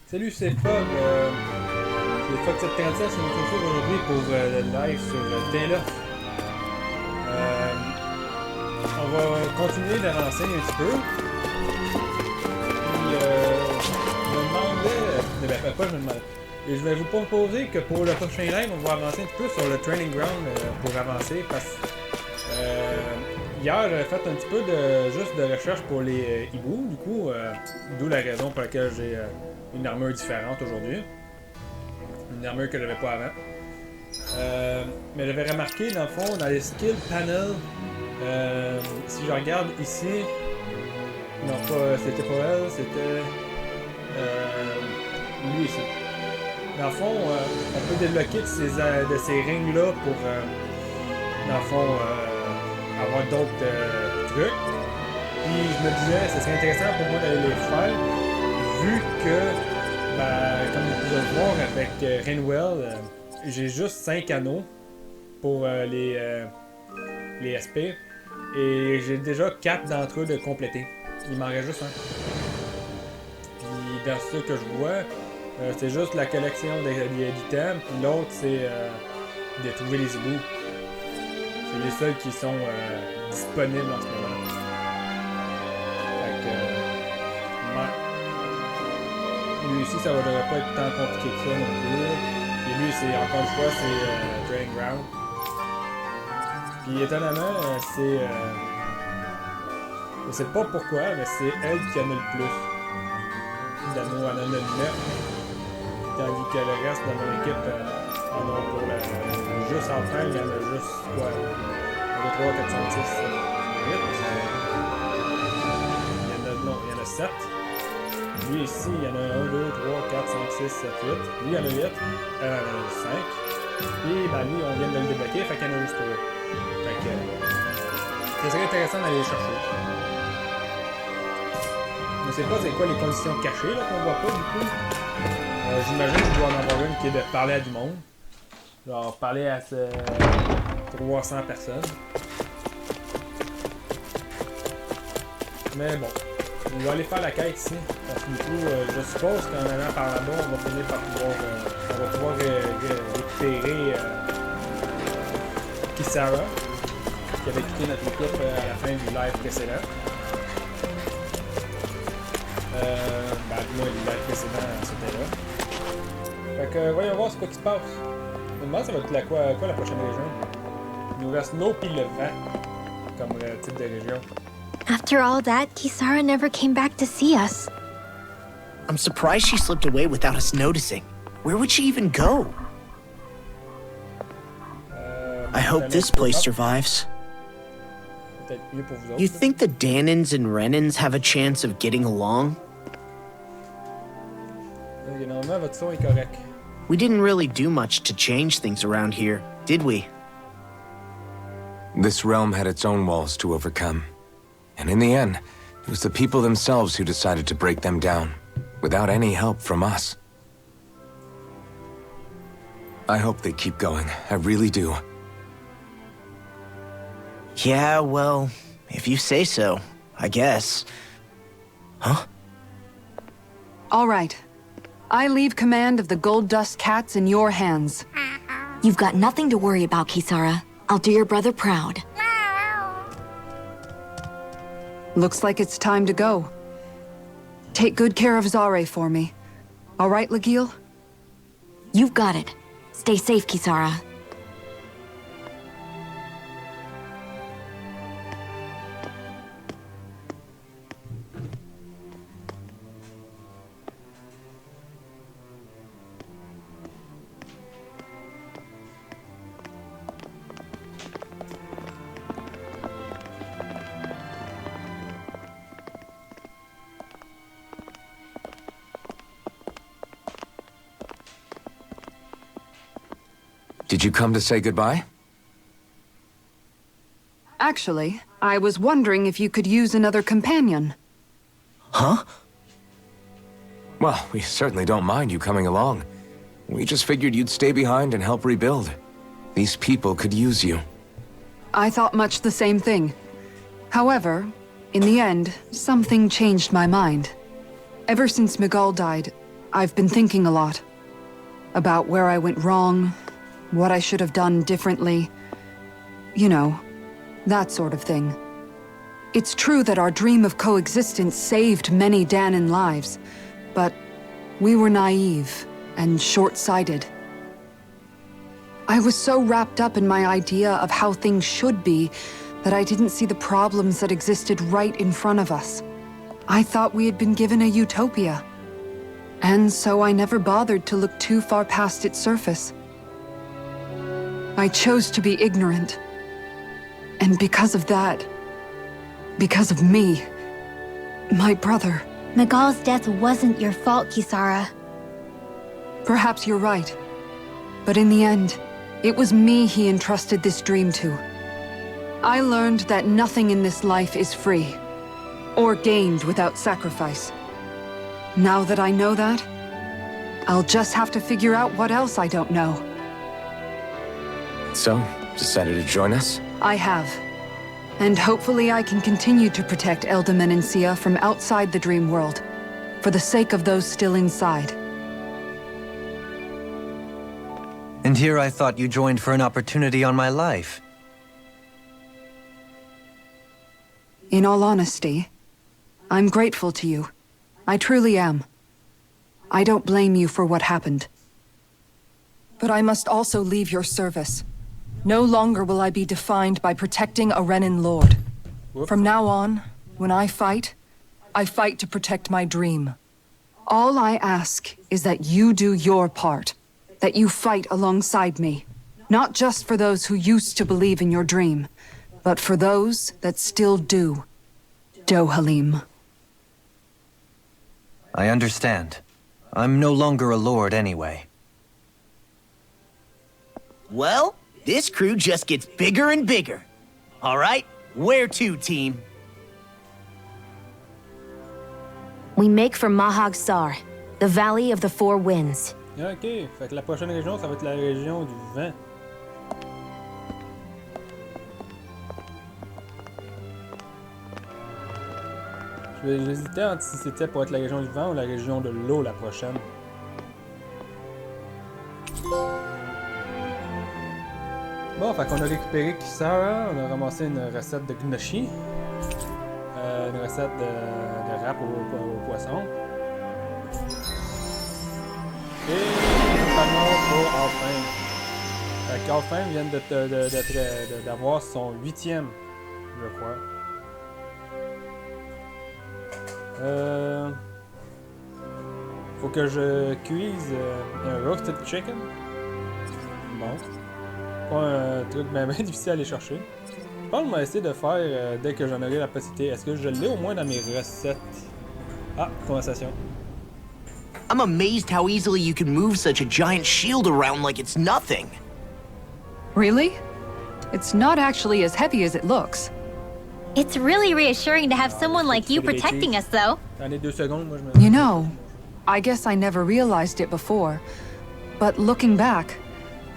Salut, c'est Fog. C'est Fog 737, c'est notre retour aujourd'hui pour le live sur Taylor. On va continuer d'avancer un petit peu. Puis, je me demandais. Pas je me demandais. Et je vais vous proposer que pour le prochain live, on va avancer un petit peu sur le training ground pour avancer. Parce que hier, j'ai fait un petit peu juste de recherche pour les hiboux. Du coup, d'où la raison pour laquelle j'ai une armure différente aujourd'hui. Une armure que j'avais pas avant. Mais j'avais remarqué, dans le fond, dans les skill panels, si je regarde ici, non, c'était pas elle, c'était lui ici. Dans le fond, on peut débloquer de ces rings-là pour, dans le fond, avoir d'autres trucs. Puis je me disais, ce serait intéressant pour moi d'aller les faire, vu que, comme vous pouvez le voir avec Rainwell, j'ai juste 5 anneaux pour les SP. Et j'ai déjà 4 d'entre eux de compléter. Il m'en reste juste un. Puis dans ce que je vois, c'est juste la collection d'items. Puis l'autre, c'est de trouver les hiboux. C'est les seuls qui sont disponibles en ce moment. Fait que, lui ici, ça ne devrait pas être tant compliqué que ça non plus. Et lui, c'est encore une fois, c'est Training Ground. Puis étonnamment, c'est. Je sais pas pourquoi, mais c'est elle qui en a le plus. D'anneaux, elle en a 9. Tandis que le reste de mon équipe en a pour la. Juste en train, il y en a juste quoi 1, 2, 3, 4, 5, 6, 7, 8. Il y en a 7. Lui ici, il y en a 1, 2, 3, 4, 5, 6, 7, 8. Lui, il y en a 8. 5. Et lui, on vient de le débloquer, fait qu'il y en a juste 3. Fait que ce serait intéressant d'aller les chercher. Je ne sais pas c'est quoi les conditions cachées là, qu'on voit pas du coup. J'imagine qu'il doit en avoir une qui est de parler à du monde. Genre parler à 300 personnes. Mais bon. On va aller faire la quête ici. Parce que du coup, je suppose qu'en allant par là-bas, on va finir par pouvoir récupérer Kisara, qui avait quitté notre équipe à la fin du live précédent. Moi, le live précédent, c'était là. Fait que, voyons voir ce qui se passe. Je me demande ça va être quoi la prochaine région. Il nous reste l'eau pis le vent comme type de région. After all that, Kisara never came back to see us. I'm surprised she slipped away without us noticing. Where would she even go? I hope this place survives. You think the Danans and Renans have a chance of getting along? We didn't really do much to change things around here, did we? This realm had its own walls to overcome. And in the end, it was the people themselves who decided to break them down, without any help from us. I hope they keep going, I really do. Yeah, well, if you say so, I guess. Huh? All right. I leave command of the Gold Dust Cats in your hands. You've got nothing to worry about, Kisara. I'll do your brother proud. Looks like it's time to go. Take good care of Zare for me. All right, Legil? You've got it. Stay safe, Kisara. Did you come to say goodbye? Actually, I was wondering if you could use another companion. Huh? Well, we certainly don't mind you coming along. We just figured you'd stay behind and help rebuild. These people could use you. I thought much the same thing. However, in the end, something changed my mind. Ever since Miguel died, I've been thinking a lot. About where I went wrong, what I should have done differently. You know, that sort of thing. It's true that our dream of coexistence saved many Danan lives, but we were naive and short-sighted. I was so wrapped up in my idea of how things should be that I didn't see the problems that existed right in front of us. I thought we had been given a utopia. And so I never bothered to look too far past its surface. I chose to be ignorant. And because of that, because of me, my brother... Miguel's death wasn't your fault, Kisara. Perhaps you're right. But in the end, it was me he entrusted this dream to. I learned that nothing in this life is free, or gained without sacrifice. Now that I know that, I'll just have to figure out what else I don't know. So, decided to join us? I have. And hopefully I can continue to protect Eldaman and Sia from outside the dream world, for the sake of those still inside. And here I thought you joined for an opportunity on my life. In all honesty, I'm grateful to you. I truly am. I don't blame you for what happened. But I must also leave your service. No longer will I be defined by protecting a Renan lord. Whoops. From now on, when I fight to protect my dream. All I ask is that you do your part. That you fight alongside me. Not just for those who used to believe in your dream, but for those that still do. Dohalim. I understand. I'm no longer a lord anyway. Well, this crew just gets bigger and bigger. All right, where to, team? We make for Mahag Sar, the Valley of the Four Winds. Ah, ok, fait que la prochaine région, ça va être la région du vent. J'hésitais entre si c'était pour être la région du vent ou la région de l'eau la prochaine. Bon, fait qu'on a récupéré Kisara, on a ramassé une recette de gnoshi, une recette de rap au poisson. Et un panneau pour Alfheim. Fait qu'Alfheim vient d'avoir son 8e, je crois. Faut que je cuise un roasted chicken. Bon. Pas un truc bien difficile à aller chercher. Je pense que je vais essayer de faire dès que j'en aurai la possibilité. Est-ce que je l'ai au moins dans mes recettes? Ah, conversation. I'm amazed how easily you can move such a giant shield around like it's nothing. Really? It's not actually as heavy as it looks. It's really reassuring to have someone like you protecting us, though. Dans les 2 secondes, moi je me... You know, I guess I never realized it before. But looking back,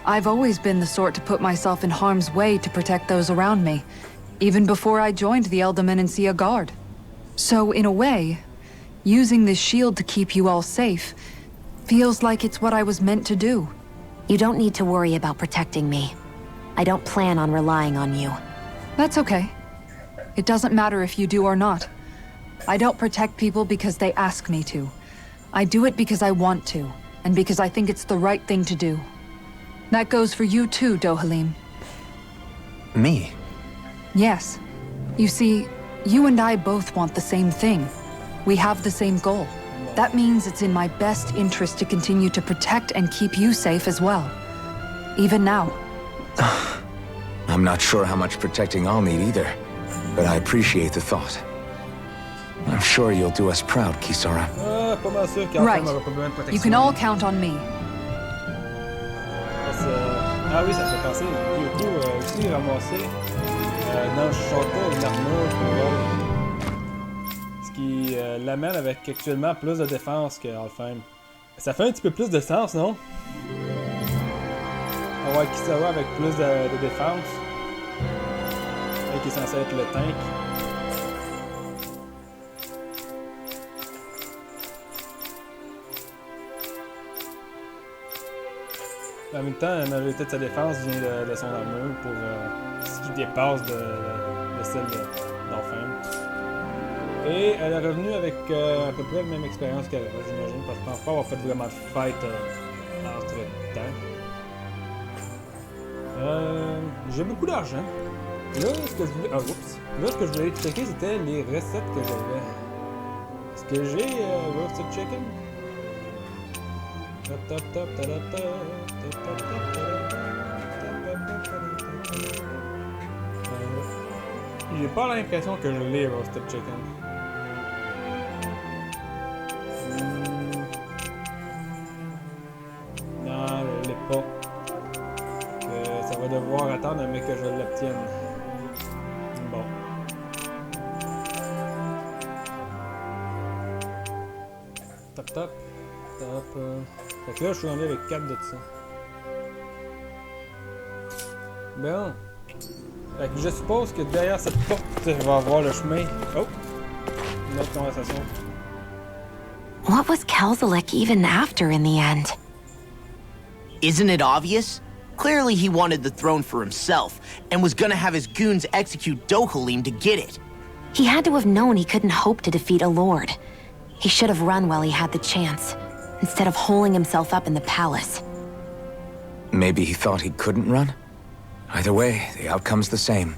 I've always been the sort to put myself in harm's way to protect those around me, even before I joined the Eldaman and Sia Guard. So, in a way, using this shield to keep you all safe feels like it's what I was meant to do. You don't need to worry about protecting me. I don't plan on relying on you. That's okay. It doesn't matter if you do or not. I don't protect people because they ask me to. I do it because I want to, and because I think it's the right thing to do. That goes for you too, Dohalim. Me? Yes. You see, you and I both want the same thing. We have the same goal. That means it's in my best interest to continue to protect and keep you safe as well. Even now. I'm not sure how much protecting I'll need either, but I appreciate the thought. I'm sure you'll do us proud, Kisara. Ah, pas mal sûr Right. qu'Alfheim aura pas besoin de protection. You can all count on me. Ah oui, ça me fait penser. Du coup, aussi ramasser dans le château une armure pour elle. Ce qui l'amène avec actuellement plus de défense que Alfheim. Ça fait un petit peu plus de sens, non? On va voir Kisara avec plus de défense. Et qui est censé être le tank. En même temps, la majorité de sa défense vient de son armure pour ce qui dépasse de celle d'Orphan. Et elle est revenue avec à peu près la même expérience qu'elle avait, j'imagine, parce que je pense pas avoir fait vraiment de fight entre-temps. J'ai beaucoup d'argent. Là, ce que je voulais... Ah, oups! Là, ce que je voulais checker, c'était les recettes que j'avais. Est-ce que j'ai roasted chicken? J'ai pas l'impression que je l'ai roasted chicken. Non, je l'ai pas. Ça va devoir attendre mais que je l'obtienne. Bon. Top top. Top. Fait que là, je suis rendu avec 4 de ça. Bon. Fait que je suppose que derrière cette porte, je vais avoir le chemin. Oh! Une autre conversation. What was Kelzalek even after in the end? Isn't it obvious? Clearly he wanted the throne for himself, and was gonna have his goons execute Dohalim to get it. He had to have known he couldn't hope to defeat a lord. He should have run while he had the chance, instead of holding himself up in the palace. Maybe he thought he couldn't run? Either way, the outcome's the same.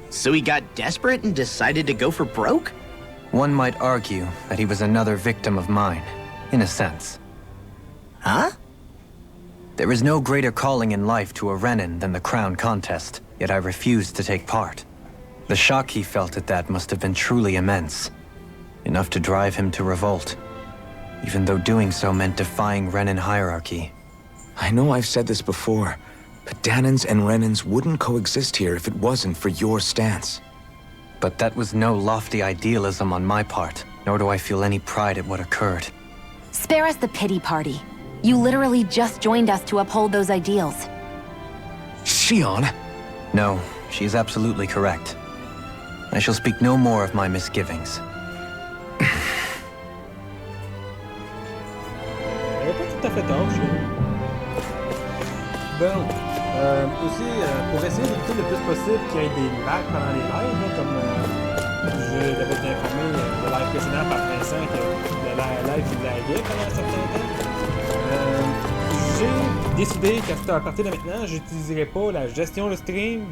So he got desperate and decided to go for broke? One might argue that he was another victim of mine, in a sense. Huh? There is no greater calling in life to a Renin than the crown contest, yet I refused to take part. The shock he felt at that must have been truly immense. Enough to drive him to revolt, even though doing so meant defying Renin hierarchy. I know I've said this before, but Danans and Renins wouldn't coexist here if it wasn't for your stance. But that was no lofty idealism on my part, nor do I feel any pride at what occurred. Spare us the pity party. You literally just joined us to uphold those ideals. Shion! No, she's absolutely correct. I shall speak no more of my misgivings. Elle avait pas tout à fait tort, je trouve. Bon. Aussi, pour essayer d'éviter le plus possible qu'il y ait des lags pendant les lives, là, comme je l'avais été informé de live précédent par Vincent que le live il laguait pendant un certain temps, j'ai décidé qu'à partir de maintenant, j'utiliserai pas la gestion de stream,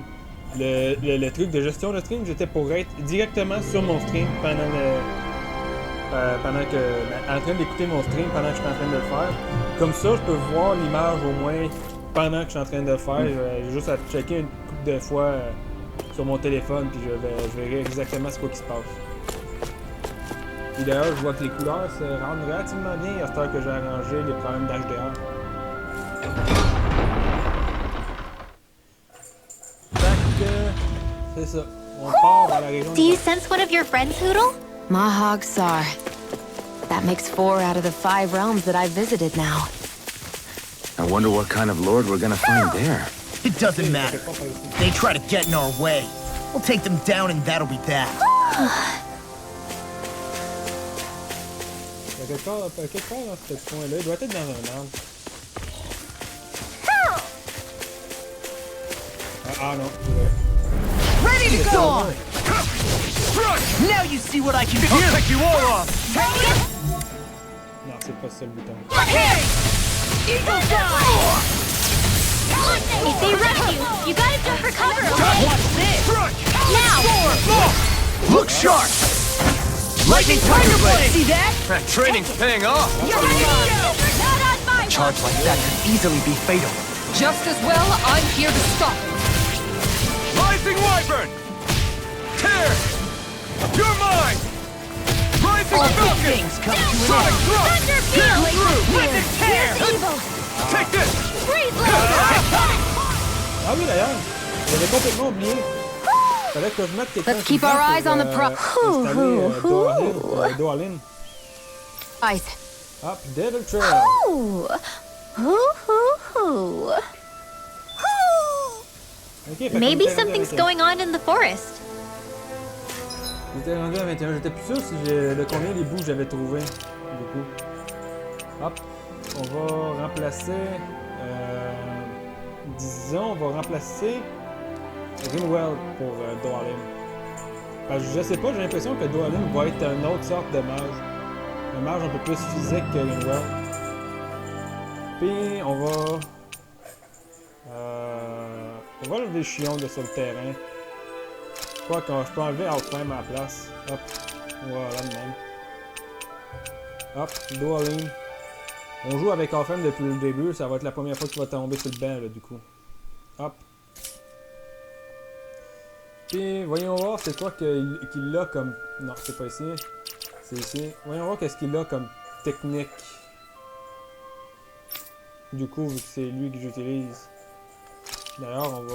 le truc de gestion de stream, j'étais pour être directement sur mon stream pendant en train d'écouter mon stream pendant que je suis en train de le faire. Comme ça, je peux voir l'image au moins pendant que je suis en train de le faire. J'ai juste à checker une couple de fois sur mon téléphone, puis je verrai exactement ce qui se passe. Puis d'ailleurs, je vois que les couleurs se rendent relativement bien à cette heure que j'ai arrangé les problèmes d'HDR. Fait que c'est ça. On part dans la région. Do you sense one of your friends, Hoodle? Mahog Sar. That makes 4 out of the 5 realms that I've visited now. I wonder what kind of lord we're gonna find there. It doesn't matter. They try to get in our way. We'll take them down and that'll be that. Quelque part dans ce coin-là, il doit être dans un arbre. Ah non, Ready to go! Now you see what I can do! I'll take you all off! non, c'est pas ça le bouton. Eagle fly! If they rush you, you gotta jump for cover, okay? Watch this! Now! Look sharp! Lightning Tiger Blade! See that? That training's paying off! You're not on my Charge like that could easily be fatal. Just as well, I'm here to stop. Rising Wyvern! Tear! You're mine! Rising All Falcon! good things come to an Sonic end. Thrust! Thunder Tear Field! through! Let it tear! Evil! Take this! Freeze laser! Ah oui d'ailleurs, j'avais complètement oublié. Fallait que je mette quelqu'un. Let's keep our eyes on the Dohalim. Eyes. Hop, Devil Trail. Ooh. Hoo. Okay, fait Maybe qu'on était rendu à something's 21. going on in the forest. J'étais rendu à 21. J'étais plus sûr si de combien les bouts j'avais trouvé. Du coup. Hop. On va remplacer disons, on va remplacer Rinwell pour Dohalim. Parce que je sais pas, j'ai l'impression que Dohalim va être une autre sorte de mage. Un mage un peu plus physique que Rinwell. Puis on va... on va lever Chion de sur le terrain. Je crois que je peux enlever Outframe à la place. Hop. Voilà, de même. Hop, Dohalim. On joue avec Outframe depuis le début, ça va être la première fois qu'il va tomber sur le banc, là, du coup. Hop. Puis, voyons voir c'est quoi qu'il a comme... Non, c'est pas ici. C'est ici. Voyons voir qu'est-ce qu'il a comme technique. Du coup, vu que c'est lui que j'utilise. D'ailleurs, on va...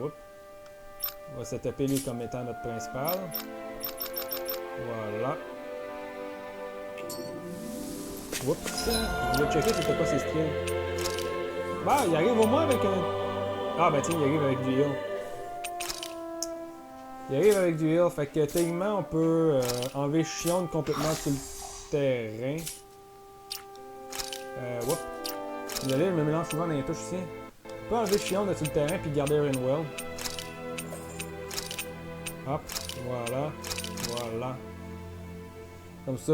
whoop. On va se taper lui comme étant notre principal. Voilà. Oups. Je vais checker c'était quoi ses skills. Bah, il arrive au moins avec un... Ah, ben tiens, il arrive avec du heal. Il arrive avec du heal, fait que techniquement, on peut enlever Chion complètement sur le terrain. Whoop. Désolé, je me mélange souvent dans les touches ici. On peut enlever Chion de sur le terrain puis garder Rinwell. Hop, voilà, voilà. Comme ça,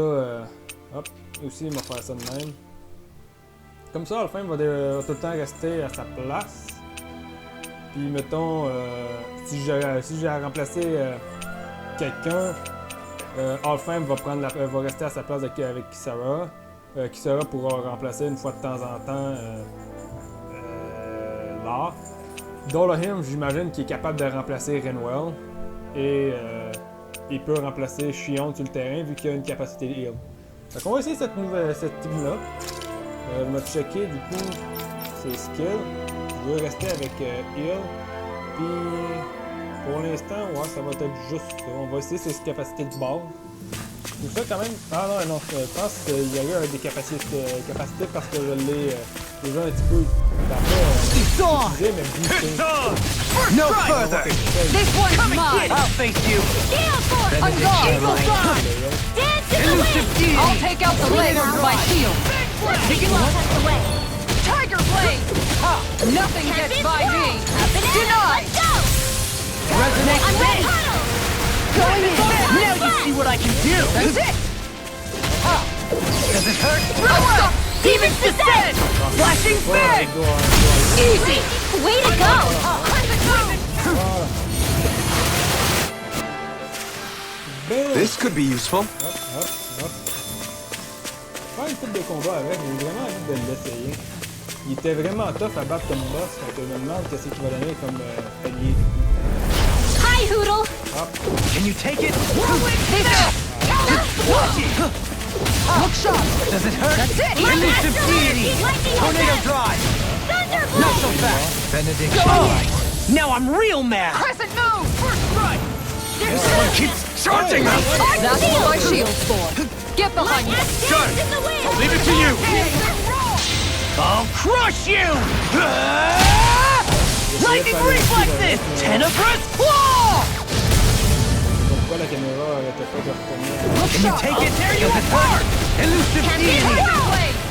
hop, aussi il va faire ça de même. Comme ça, Alpha va tout le temps rester à sa place. Puis mettons, si j'ai à remplacer quelqu'un, Alpha va rester à sa place avec Kisara. Kisara pourra remplacer une fois de temps en temps là. Dohalim, j'imagine qu'il est capable de remplacer Rinwell. Et il peut remplacer Chion sur le terrain vu qu'il a une capacité de heal. Fait qu'on va essayer cette team-là. Je vais checker du coup ses skills. Je veux rester avec heal. Puis pour l'instant, ouais, ça va être juste ça. On va essayer ses capacités de base. Tout ça quand même. Ah non, je pense qu'il y a eu des capacités parce que je l'ai déjà un petit peu. Utilisé, mais boosté. No further! This one's mine! I'll face you! On guard! Dance in the wind! I'll take out the legs with my shield! Take it out the way! Tiger Blade! Nothing gets by me! Denied! Let's go! Resonate I'm ready! Going in! Now you see what I can do! That's it! Does it hurt? Throw up! Demons descend! Flashing fang! Easy! Way to go! Bam! This could be useful. Hop, hop, hop. Faire une coupe de combat avec, j'ai vraiment envie de l'essayer. Il était vraiment tough à battre comme boss, fait que je me demande qu'est-ce qu'il va donner comme allié. Hi, Hoodle! Hop. Can you take it? Look sharp! Does it hurt? That's it! Elusive deity! Lightning Tornado attack! drive! Thunder Not so blade! fast! Benediction! Now I'm real mad! Crescent move! First strike! Everyone keeps charging us! That's what my shield's for! Get behind me! Dance in the wind! I'll leave it to you! I'll crush you! Lightning reflexes! Tenebrous claw! Pourquoi la caméra arrêtait pas de retenir? Can you take it? There you hurt! Elusive deity!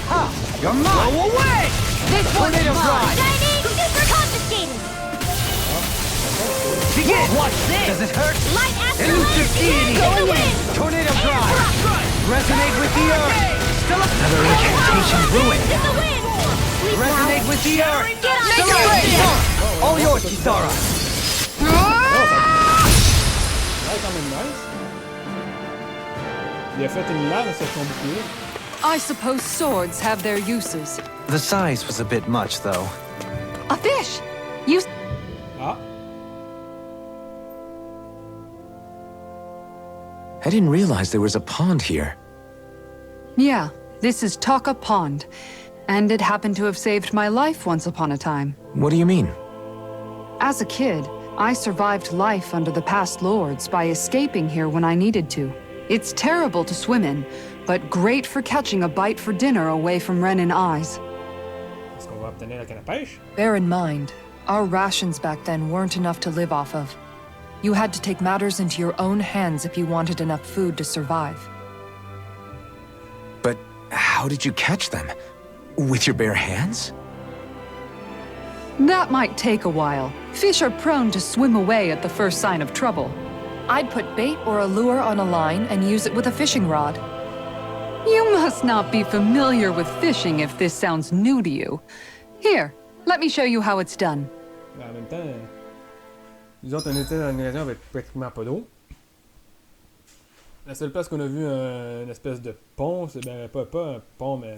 Ha! You're mine! Blow away! This one's Tornado mine! drive! Shining super confiscated! Begin! Watch this! Does it hurt? Light after Elusive light! deity! Dance in the wind! Tornado drive! Resonate with the earth! Still another incantation ruined! Dance in the wind! Sleep now. Resonate with the earth! Get on Still your a feet. All yours, Kisara! Ouais, quand même nice. Il a fait une lame sur son bouclier. I suppose swords have their uses. The size was a bit much, though. A fish! You... Ah, I didn't realize there was a pond here. Yeah, this is Taka Pond. And it happened to have saved my life once upon a time. What do you mean? As a kid, I survived life under the past lords by escaping here when I needed to. It's terrible to swim in, but great for catching a bite for dinner away from Ren and eyes. est-ce qu'on va obtenir la canne à pêche? Bear in mind, our rations back then weren't enough to live off of. You had to take matters into your own hands if you wanted enough food to survive. But how did you catch them? With your bare hands? That might take a while. Fish are prone to swim away at the first sign of trouble. I'd put bait or a lure on a line and use it with a fishing rod. You must not be familiar with fishing if this sounds new to you. Here, let me show you how it's done. Ben, en même temps, nous autres, on était dans une région avec pratiquement pas d'eau. La seule place qu'on a vu une espèce de pont, c'est ben pas un pont, mais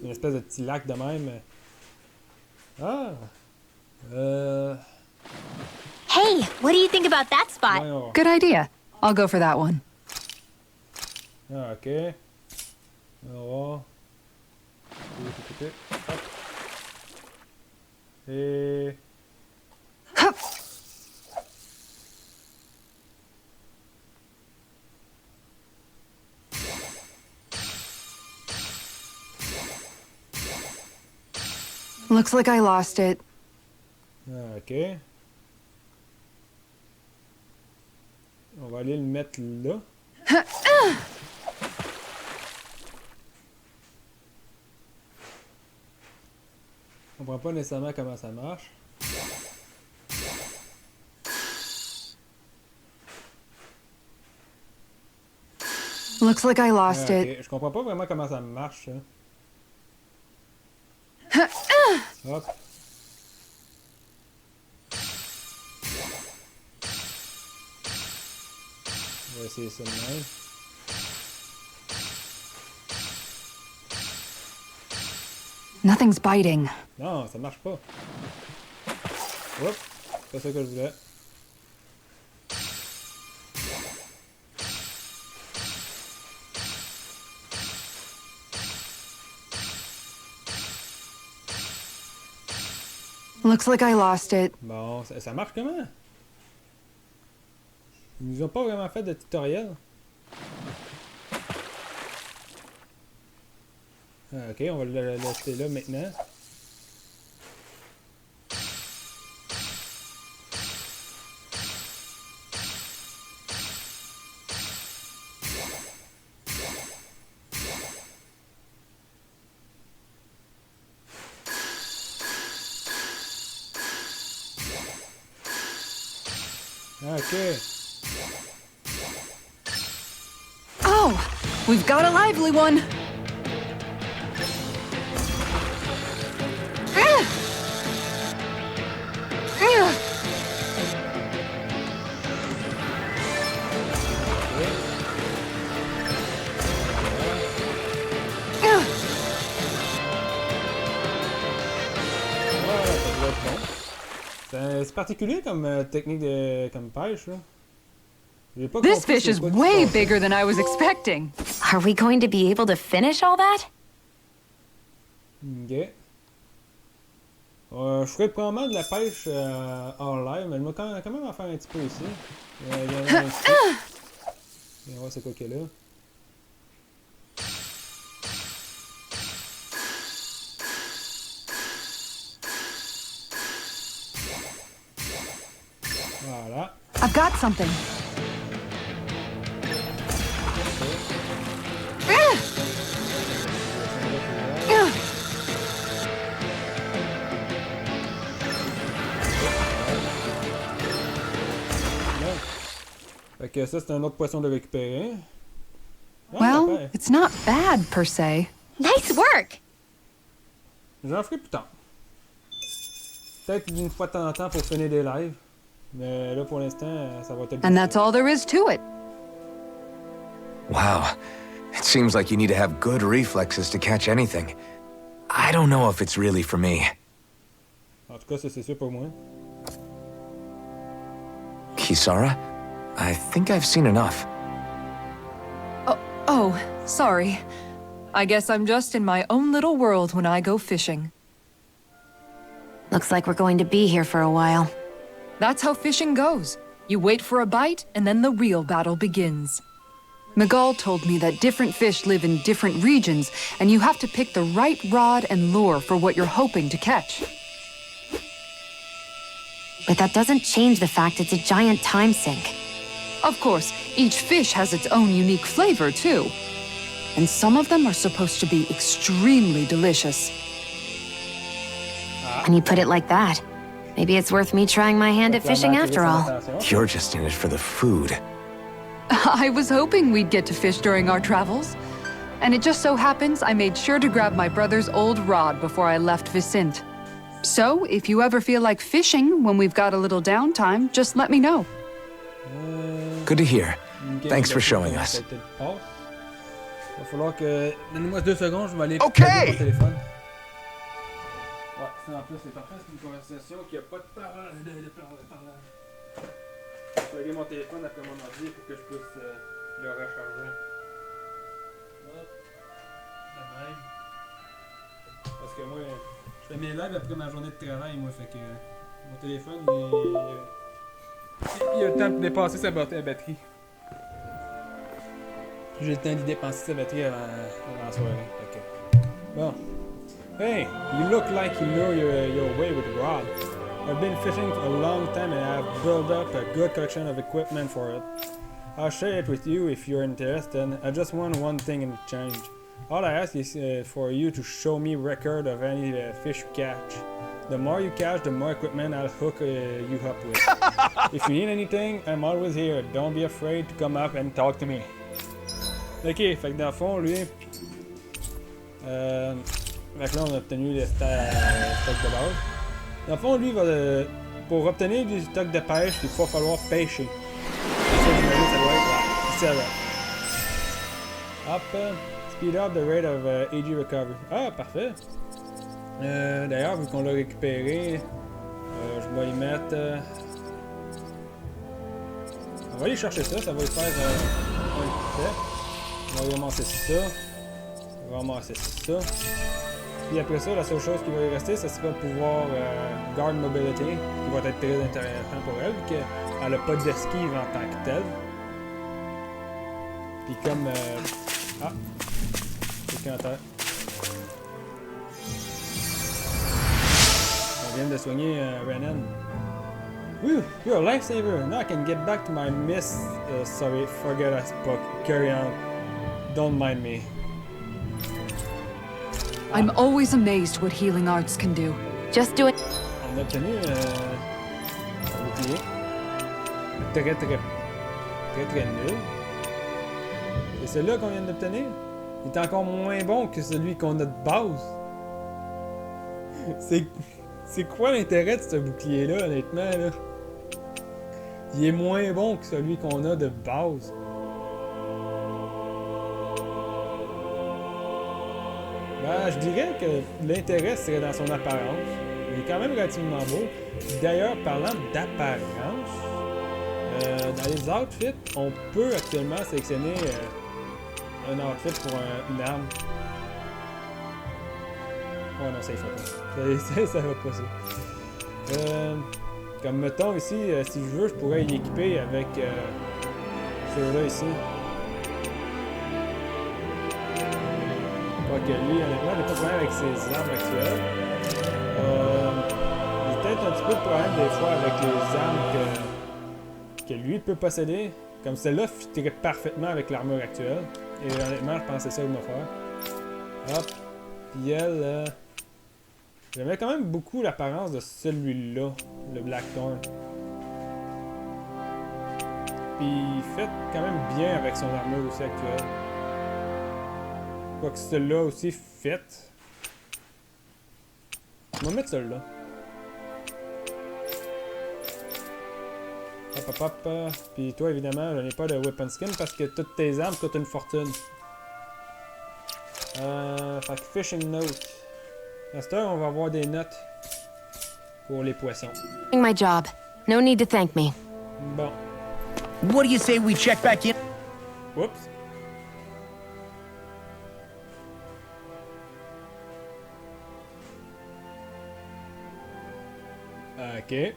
une espèce de petit lac de même. Ah! Hey, what do you think about that spot? Voyons. Good idea. I'll go for that one. Ah, ok. On va voir. Hop. Et... Hup. Looks like I lost it. Ah, ok. On va aller le mettre là. On comprend pas nécessairement comment ça marche. Looks like I lost Ah, it. ok. Je comprends pas vraiment comment ça marche, ça. Hop. On va essayer ça de même. Nothing's biting. Non, ça marche pas. Oups, c'est pas ça que je voulais. Looks like I lost it. Bon, ça marche comment? Ils nous ont pas vraiment fait de tutoriel. Ah, ok, on va le laisser là maintenant. Ok. Oh, we've got a lively one. C'est particulier comme technique de comme pêche, là. J'ai pas This compris fish c'est is quoi qui way se passe. bigger than I was expecting. Are we going to be able to finish all that? Ok. Je ferais probablement de la pêche hors live, mais je vais quand même en faire un petit peu ici. Il y a un petit. On va voir c'est quoi qu'il y a là. Voilà. I've got something. Fait que ça, c'est un autre poisson de récupérer. Ah, Well, parfait. it's not bad per se. Nice work! J'en ferai plus tard. Peut-être une fois de temps en temps pour finir des lives. Mais là, pour l'instant, ça va être... And that's all there is to it. Wow. It seems like you need to have good reflexes to catch anything. I don't know if it's really for me. En tout cas, ça, c'est sûr pour moi. Kisara? I think I've seen enough. Oh, sorry. I guess I'm just in my own little world when I go fishing. Looks like we're going to be here for a while. That's how fishing goes. You wait for a bite, and then the real battle begins. Miguel told me that different fish live in different regions, and you have to pick the right rod and lure for what you're hoping to catch. But that doesn't change the fact it's a giant time sink. Of course, each fish has its own unique flavor, too. And some of them are supposed to be extremely delicious. When you put it like that, maybe it's worth me trying my hand at fishing after all. You're just in it for the food. I was hoping we'd get to fish during our travels. And it just so happens I made sure to grab my brother's old rod before I left Vicente. So, if you ever feel like fishing when we've got a little downtime, just let me know. Good to hear. Thanks for showing us. Il va falloir que... Donnez-moi 2 secondes, je vais aller OK! mon téléphone. Ouais, ça en plus c'est parfait, c'est une conversation qui a pas de parole. Je vais régler mon téléphone après mon ordi pour que je puisse le recharger. Hop. De même. Parce que moi, je fais mes lives après ma journée de travail, moi, fait que mon téléphone, il a le temps de dépasser sa batterie. J'ai le temps d'y dépenser sa batterie avant la soirée. Fait que... Bon. Hey, you look like you know your way with the rod. I've been fishing for a long time and I've built up a good collection of equipment for it. I'll share it with you if you're interested. I just want one thing in exchange. All I ask is for you to show me record of any fish you catch. The more you catch, the more equipment I'll hook you up with. If you need anything, I'm always here. Don't be afraid to come up and talk to me. Ok, fait que dans le fond, lui... fait que là, on a obtenu le stock de base. Dans le fond, lui, pour obtenir du stock de pêche, il va falloir pêcher. Ça, j'imagine, ça doit être là. Ici, hop, speed up the rate of AG recovery. Ah, parfait. D'ailleurs, vu qu'on l'a récupéré, je vais y mettre... on va aller chercher ça, ça va lui faire un coup fait. On va ramasser ça. On va ramasser ça. Puis après ça, la seule chose qui va y rester, ce sera le pouvoir Guard Mobility, qui va être très intéressant pour elle, vu qu'elle n'a pas d'esquive en tant que telle. Puis comme... ah! Quelqu'un à terre. On vient de soigner Renan. Woo! You're a lifesaver! Now I can get back to my miss... sorry, forget I spoke. Carry on. Don't mind me. I'm always amazed what healing arts can do. Just do it. On a obtenu un bouclier. Très nul. Et celui-là qu'on vient d'obtenir, il est encore moins bon que celui qu'on a de base. C'est quoi l'intérêt de ce bouclier-là, honnêtement, là? Il est moins bon que celui qu'on a de base. Ben, je dirais que l'intérêt serait dans son apparence. Il est quand même relativement beau. D'ailleurs, parlant d'apparence, dans les outfits, on peut actuellement sélectionner un outfit pour une arme. Oh non, ça ne fait pas. Ça va pas ça. Comme mettons ici, si je veux, je pourrais l'équiper avec ceux-là ici. Pas que lui, honnêtement, il n'a pas de problème avec ses armes actuelles. Il y a peut-être un petit peu de problème des fois avec les armes que lui peut posséder. Comme celle-là fitterait parfaitement avec l'armure actuelle. Et honnêtement, je pense que c'est ça qu'il va faire. Hop. Puis elle... j'aimais quand même beaucoup l'apparence de celui-là, le Blackthorn. Puis il fait quand même bien avec son armure aussi actuelle. Quoique celui-là aussi fit. On va mettre celui-là. Hop, hop, hop. Puis toi, évidemment, je n'ai pas de weapon skin parce que toutes tes armes coûtent une fortune. Fait que fishing note. À cette heure, on va avoir des notes pour les poissons. My job. No need to thank me. Bon. What do you say we check back in? Oups. Ok.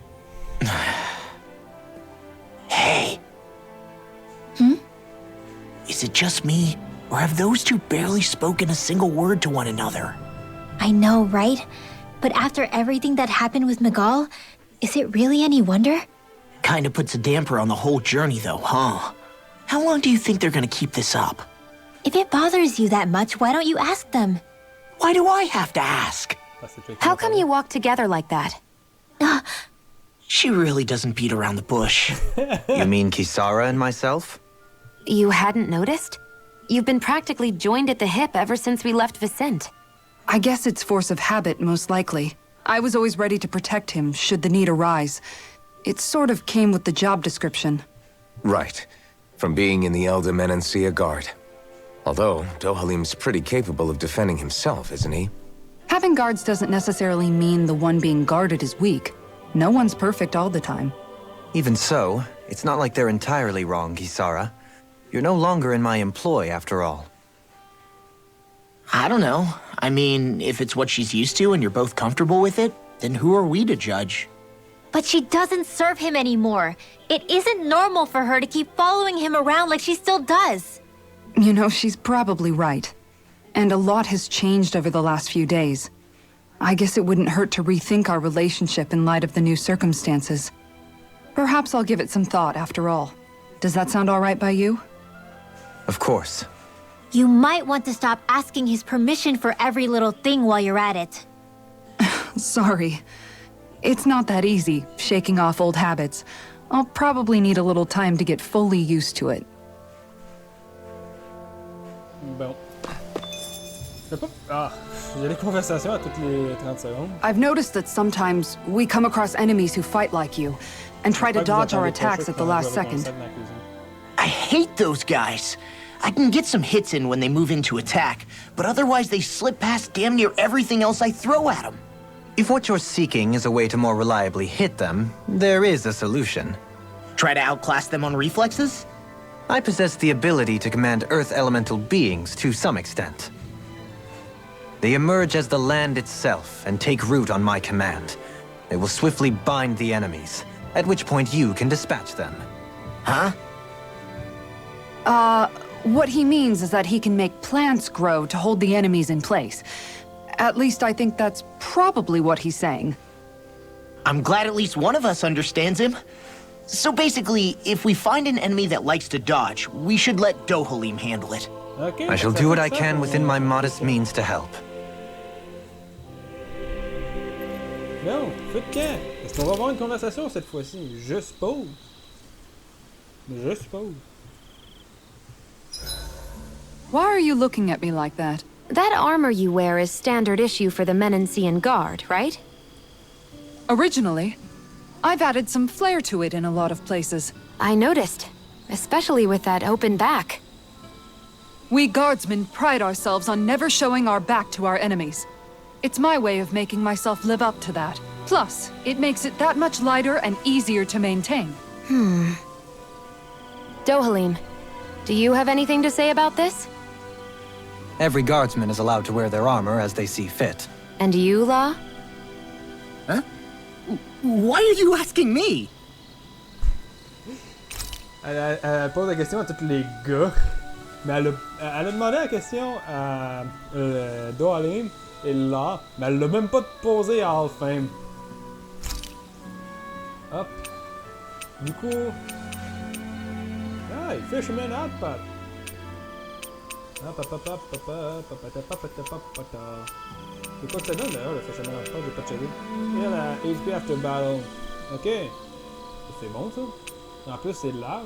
Hey. Is it just me, or have those two barely spoken a single word to one another? I know, right? But after everything that happened with Miguel, is it really any wonder? Kinda puts a damper on the whole journey though, huh? How long do you think they're gonna keep this up? If it bothers you that much, why don't you ask them? Why do I have to ask? Parce que c'est toi qui How m'as come parlé. you walk together like that? She really doesn't beat around the bush. You mean Kisara and myself? You hadn't noticed? You've been practically joined at the hip ever since we left Vicente. I guess it's force of habit, most likely. I was always ready to protect him, should the need arise. It sort of came with the job description. Right. From being in the Elder Menancia Guard. Although, Dohalim's pretty capable of defending himself, isn't he? Having guards doesn't necessarily mean the one being guarded is weak. No one's perfect all the time. Even so, it's not like they're entirely wrong, Kisara. You're no longer in my employ, after all. I don't know. I mean, if it's what she's used to and you're both comfortable with it, then who are we to judge? But she doesn't serve him anymore. It isn't normal for her to keep following him around like she still does. You know, she's probably right. And a lot has changed over the last few days. I guess it wouldn't hurt to rethink our relationship in light of the new circumstances. Perhaps I'll give it some thought after all. Does that sound all right by you? Of course. You might want to stop asking his permission for every little thing while you're at it. Sorry. It's not that easy, shaking off old habits. I'll probably need a little time to get fully used to it. Bon. Je peux pas... Ah, j'ai des conversations à toutes les 30 secondes. I've noticed that sometimes we come across enemies who fight like you, and try to dodge our attacks at the last second. I hate those guys. I can get some hits in when they move into attack, but otherwise they slip past damn near everything else I throw at them. If what you're seeking is a way to more reliably hit them, there is a solution. Try to outclass them on reflexes? I possess the ability to command Earth elemental beings to some extent. They emerge as the land itself and take root on my command. They will swiftly bind the enemies, at which point you can dispatch them. Huh? What he means is that he can make plants grow to hold the enemies in place. At least I think that's probably what he's saying. I'm glad at least one of us understands him. So basically, if we find an enemy that likes to dodge, we should let Dohalim handle it. Okay, I shall do what I can within my modest means to help. Non, feu de camp. Est-ce qu'on va avoir une conversation cette fois-ci? Je suppose. Je suppose. Why are you looking at me like that? That armor you wear is standard issue for the Menancian Guard, right? Originally, I've added some flair to it in a lot of places. I noticed, especially with that open back. We guardsmen pride ourselves on never showing our back to our enemies. It's my way of making myself live up to that. Plus, it makes it that much lighter and easier to maintain. Dohalim, do you have anything to say about this? Every guardsman is allowed to wear their armor as they see fit. And you, Law? Huh? Why are you asking me? Elle pose la question à tous les gars. Mais elle a demandé la question à Dohalim et là, mais elle l'a même pas posé à Halfame. Hop. Du coup... Ah, il fait chemin Outpad. C'est quoi que ça donne d'ailleurs le Fisherman Outpad? J'ai pas checké. Et la HP After Battle. Ok. C'est bon ça. En plus c'est large.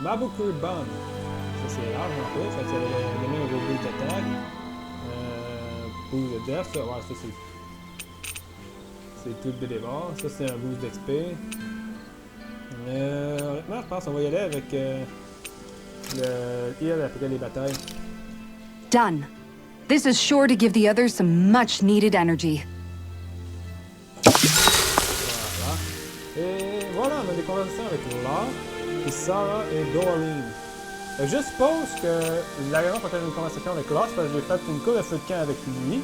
Mabuku Bond. Ça c'est large en plus. Ça donne un gros boost d'attaque. Boost de death. Ça, ouais, ça c'est tout de départ. Ça c'est un boost d'XP. Honnêtement, je pense qu'on va y aller avec le heal après les batailles. Done. This is sure to give the others some much-needed energy. Voilà. Et voilà, on a des conversations avec Law, Kisara et Dohalim. Je suppose que la raison pour laquelle j'ai une conversation avec Law, c'est parce que j'ai fait une coupe de feu de camp avec lui.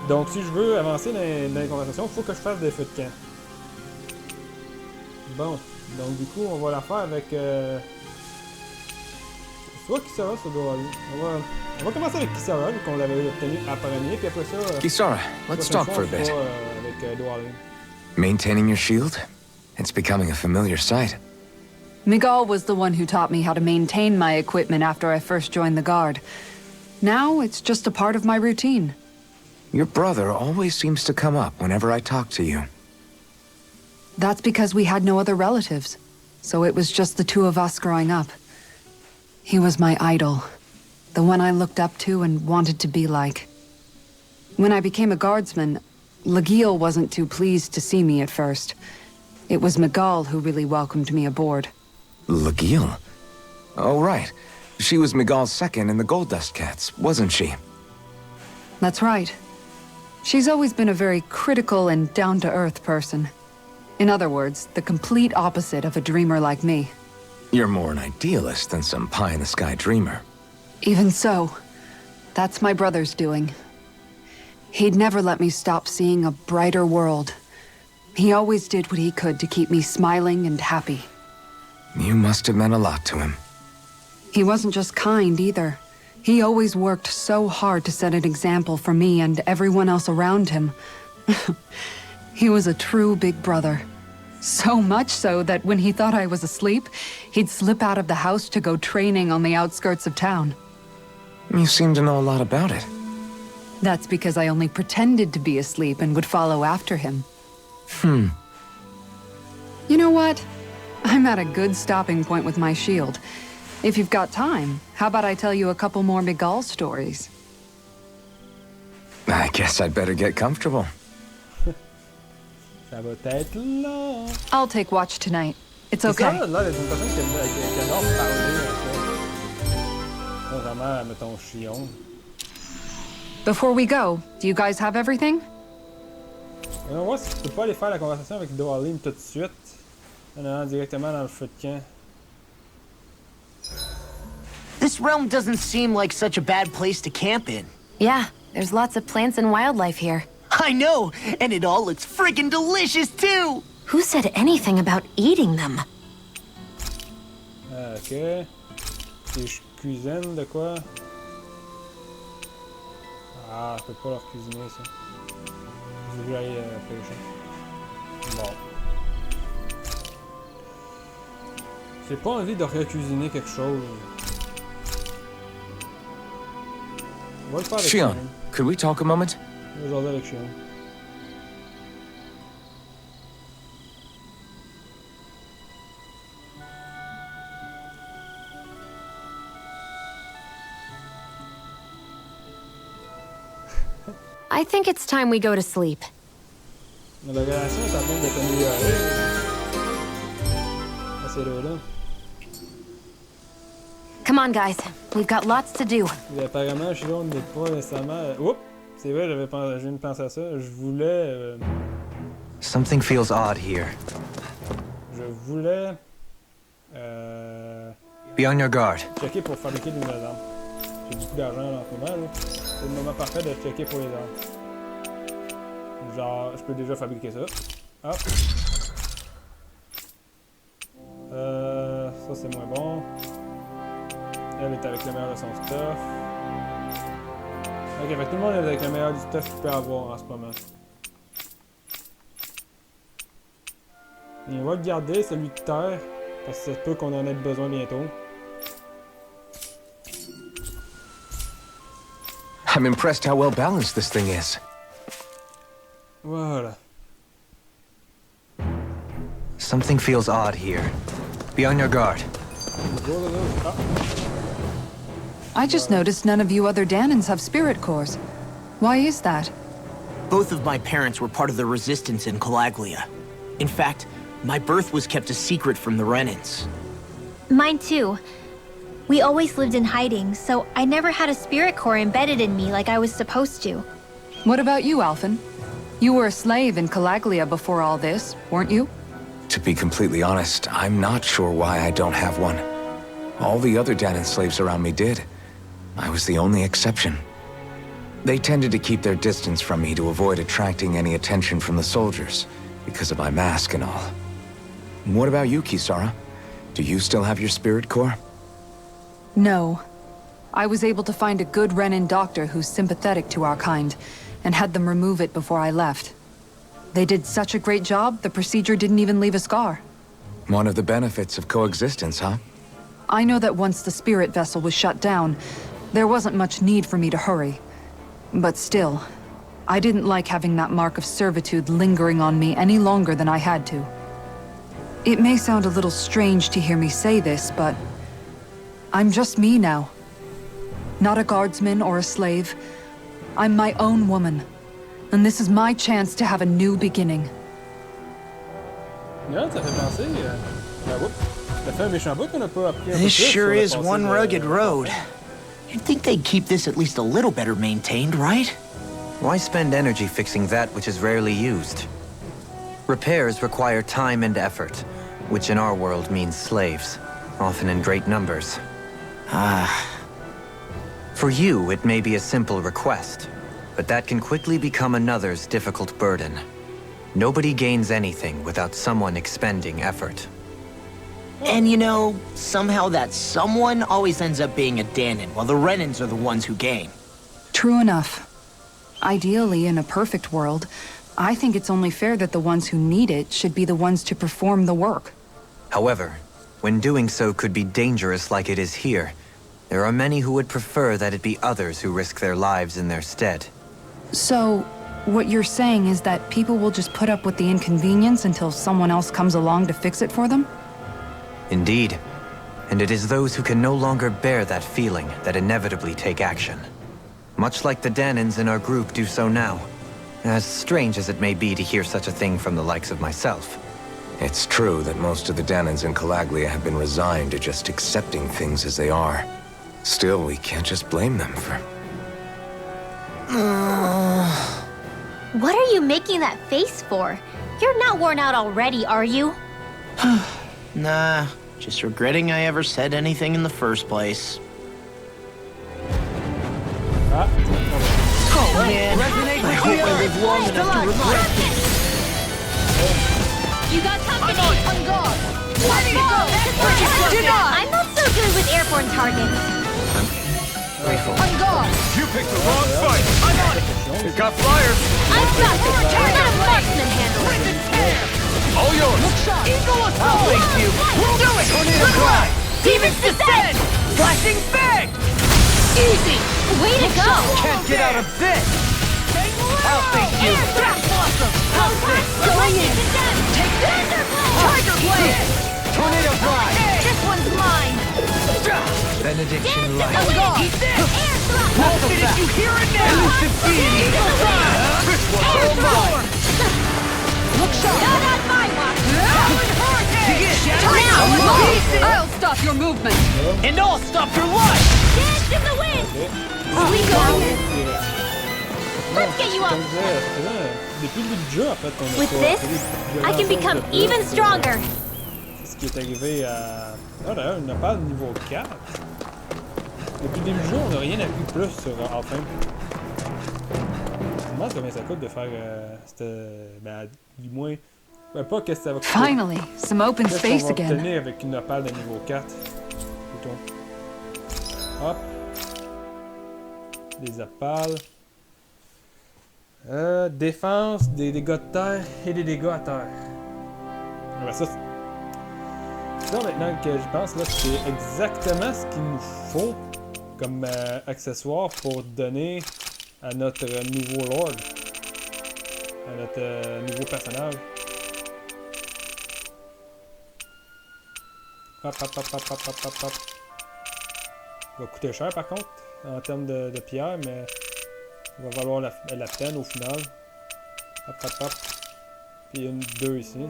Donc si je veux avancer dans les conversations, il faut que je fasse des feux de camp. Bon, donc du coup, on va la faire avec... soit Kisara, soit Dohalim. On va commencer avec Kisara, vu qu'on l'avait obtenu à premier, puis après ça... Kisara, let's talk for a bit. Avec Dohalim. Maintaining your shield? It's becoming a familiar sight. Miguel was the one who taught me how to maintain my equipment after I first joined the Guard. Now, it's just a part of my routine. Your brother always seems to come up whenever I talk to you. That's because we had no other relatives, so it was just the two of us growing up. He was my idol, the one I looked up to and wanted to be like. When I became a guardsman, Lagiel wasn't too pleased to see me at first. It was Miguel who really welcomed me aboard. Lagiel? Oh, right. She was Miguel's second in the Gold Dust Cats, wasn't she? That's right. She's always been a very critical and down-to-earth person. In other words, the complete opposite of a dreamer like me. You're more an idealist than some pie-in-the-sky dreamer. Even so, that's my brother's doing. He'd never let me stop seeing a brighter world. He always did what he could to keep me smiling and happy. You must have meant a lot to him. He wasn't just kind, either. He always worked so hard to set an example for me and everyone else around him. He was a true big brother. So much so that when he thought I was asleep, he'd slip out of the house to go training on the outskirts of town. You seem to know a lot about it. That's because I only pretended to be asleep and would follow after him. You know what? I'm at a good stopping point with my shield. If you've got time, how about I tell you a couple more Miguel stories? I guess I'd better get comfortable. Ça va être long. I'll take watch tonight. It's C'est okay. ça, là, c'est une personne qui adore parler, en fait. Pas vraiment, mettons, chion. Before we go, do you guys have everything? On voit si tu peux pas aller faire la conversation avec Dohalim tout de suite, en allant directement dans le feu de camp. This realm doesn't seem like such a bad place to camp in. Yeah, there's lots of plants and wildlife here. I know, and it all looks friggin' delicious too! Who said anything about eating them? Ok. Si je cuisine de quoi? Ah, je peux pas leur cuisiner ça. Je veux que j'aille pêcher. Bon. J'ai pas envie de recuisiner quelque chose. On va le faire avec Shion, could we talk a moment? On va jaser avec Shion. I think it's time we go to sleep. La relation est en train d'être améliorée. À ces deux-là. Come on, guys. We've got lots to do. Et apparemment, Shion n'est pas nécessairement... Oups! C'est vrai, je viens de penser à ça. Je voulais... Something feels odd here. Je voulais... Be on your guard. checker pour fabriquer de nouvelles armes. J'ai beaucoup d'argent en ce moment, là. C'est le moment parfait de checker pour les armes. Genre, je peux déjà fabriquer ça. Hop. Ça c'est moins bon. Elle est avec le meilleur de son stuff. Ok, fait tout le monde est avec le meilleur du stuff qu'il peut avoir en ce moment. Et on va le garder, celui de terre, parce que ça se peut qu'on en ait besoin bientôt. I'm impressed how well balanced this thing is. Voilà. Something feels odd here. Be on your guard. Ah. I just noticed none of you other Danans have spirit cores. Why is that? Both of my parents were part of the resistance in Calaglia. In fact, my birth was kept a secret from the Renans. Mine too. We always lived in hiding, so I never had a spirit core embedded in me like I was supposed to. What about you, Alphen? You were a slave in Calaglia before all this, weren't you? To be completely honest, I'm not sure why I don't have one. All the other Danan slaves around me did. I was the only exception. They tended to keep their distance from me to avoid attracting any attention from the soldiers, because of my mask and all. What about you, Kisara? Do you still have your spirit core? No. I was able to find a good Renan doctor who's sympathetic to our kind, and had them remove it before I left. They did such a great job, the procedure didn't even leave a scar. One of the benefits of coexistence, huh? I know that once the spirit vessel was shut down, there wasn't much need for me to hurry. But still, I didn't like having that mark of servitude lingering on me any longer than I had to. It may sound a little strange to hear me say this, but I'm just me now. Not a guardsman or a slave. I'm my own woman. And this is my chance to have a new beginning. Yeah, ça fait penser. Oups. Ça fait un méchant bout qu'on a pas appris un peu This plus sure sur le is passé one de- rugged road. You'd think they'd keep this at least a little better maintained, right? Why spend energy fixing that which is rarely used? Repairs require time and effort, which in our world means slaves, often in great numbers. For you, it may be a simple request, but that can quickly become another's difficult burden. Nobody gains anything without someone expending effort. And you know, somehow that someone always ends up being a Danon, while the Renans are the ones who gain. True enough. Ideally, in a perfect world, I think it's only fair that the ones who need it should be the ones to perform the work. However, when doing so could be dangerous like it is here, there are many who would prefer that it be others who risk their lives in their stead. So, what you're saying is that people will just put up with the inconvenience until someone else comes along to fix it for them? Indeed. And it is those who can no longer bear that feeling that inevitably take action. Much like the Danons in our group do so now. As strange as it may be to hear such a thing from the likes of myself. It's true that most of the Danons in Calaglia have been resigned to just accepting things as they are. Still, we can't just blame them for... What are you making that face for? You're not worn out already, are you? Nah, just regretting I ever said anything in the first place. Ah, Oh man, I hope I live long enough to regret this. You got company! On guard! Let's go! I'm not so good with airborne targets. Grateful. On guard! You picked the wrong fight! I'm on it! We've got flyers! I'm not a marksman handler! All yours! Eagle assault! Thank you. We'll do it! Tornado drive! Demons descend! Flashing fang! Easy! Way to go! Can't get out of this! I'll thank you! Aircraft blossom! Going in! Take this! Tiger blade! Tornado drive! This one's mine! Benediction light. On guard! Aircraft! Did you hear it now? Elusive deity! Eagle drive! This one's all mine! Look sharp! Not on my watch! I'll stop your movement! And I'll stop your life! Dance in the wind! We go! Let's get you up! Comme je disais, c'est vrai, depuis le début du jeu, en fait, on a With pas this, appris I can grand-chose become de plus. even stronger! Ce qui est arrivé à... Ah d'ailleurs, on n'a pas de niveau 4. Depuis le début du jeu, on n'a rien appris de plus sur enfin. Je me demande combien ça coûte de faire ben, du moins... Ben, pas qu'est-ce que ça va coûter. Finally, some open Qu'est-ce space qu'on va again. obtenir avec une opale de niveau 4. Plutôt. Hop. Des opales. Défense, des dégâts de terre et des dégâts à terre. Ah ben ça, maintenant que je pense, là, c'est exactement ce qu'il nous faut comme accessoire pour donner à notre nouveau Lord. À notre nouveau personnage. Hop, hop, hop, hop, hop, hop, hop, hop. Ça va coûter cher par contre, en termes de pierre, mais ça va valoir la peine au final. Hop, hop, hop. Puis une, deux ici.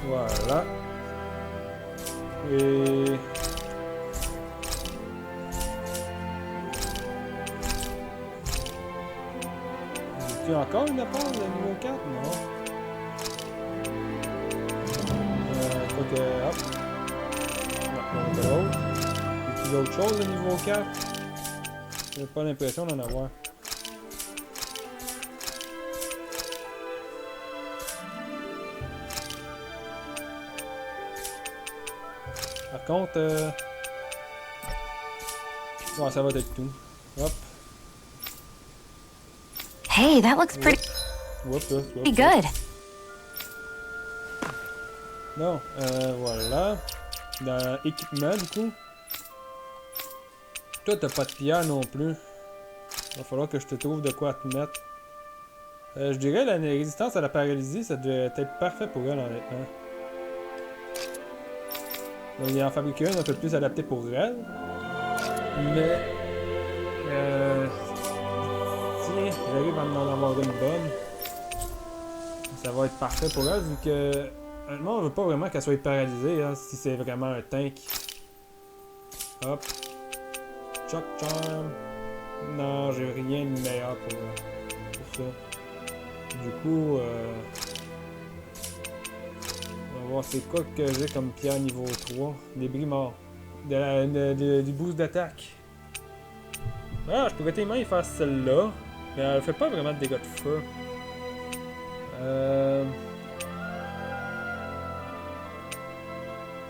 Voilà. Et... J'ai-tu encore une apport de niveau 4? Non. Faut que... Hop. On va l'autre. J'ai autre chose de niveau 4? J'ai pas l'impression d'en avoir. Par contre, ouais, ça va être tout. Hop. Hey, that looks pretty good. Non, voilà. Dans équipement, du coup. Toi, t'as pas de pierre non plus. Il va falloir que je te trouve de quoi te mettre. Je dirais la résistance à la paralysie, ça devrait être parfait pour elle, honnêtement. Donc, il en fabriquer un peu plus adapté pour elle. Mais... tiens, j'arrive à en avoir une bonne. Ça va être parfait pour elle, vu que... Honnêtement, on veut pas vraiment qu'elle soit paralysée, hein, si c'est vraiment un tank. Hop. Choc charm. Non, j'ai rien de meilleur pour ça. Du coup, on va voir c'est quoi que j'ai comme pierre niveau 3. Des brimards. Du boost d'attaque. Ah, je pourrais tellement y faire celle-là. Mais elle fait pas vraiment de dégâts de feu.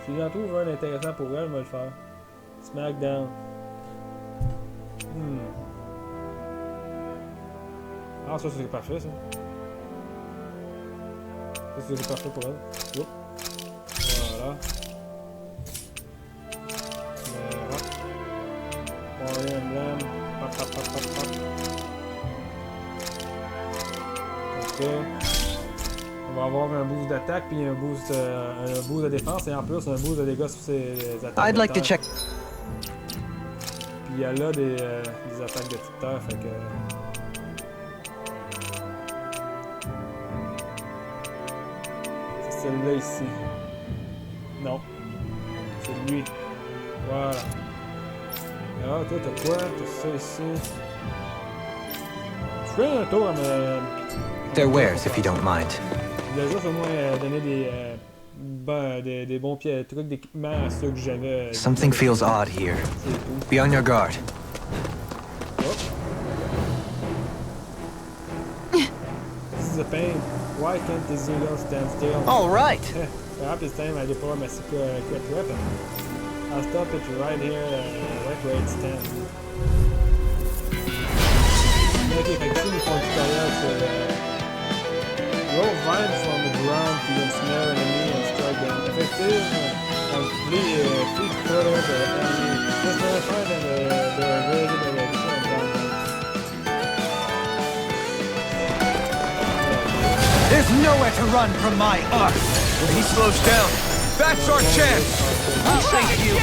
Si j'en trouve un intéressant pour elle, je vais le faire. Smackdown. Ah, ça c'est parfait, ça. Ça c'est parfait pour elle. Oh. Voilà. Warrior Emblem. Hop, hop, hop, hop, hop. Ok. On va avoir un boost d'attaque puis un boost de défense et en plus un boost de dégâts sur ses attaques. I'd like to check. Puis elle a des attaques de toute terre, fait que... C'est celle-là ici. Non. C'est lui. Voilà. Ah, toi, t'as quoi? T'as ça ici. Je fais un tour à me... Their wares, if you don't mind. Je voulais juste au moins donner des bons trucs d'équipement à ceux que j'avais. Something feels odd here. Be on your guard. This is a pain. Why can't the Zero stand still? All right. Perhaps this time I deploy my secret weapon. I'll stop it right here, right where it stands. Ok, fait que ici, ils font le tutoriel sur... roll vine from the ground to ensnare enemy and strike them. Effective on flee further the enemy. Just notify them they're ready and down them. There's nowhere to run from my arc. When he slows down, that's our chance. I'll save you.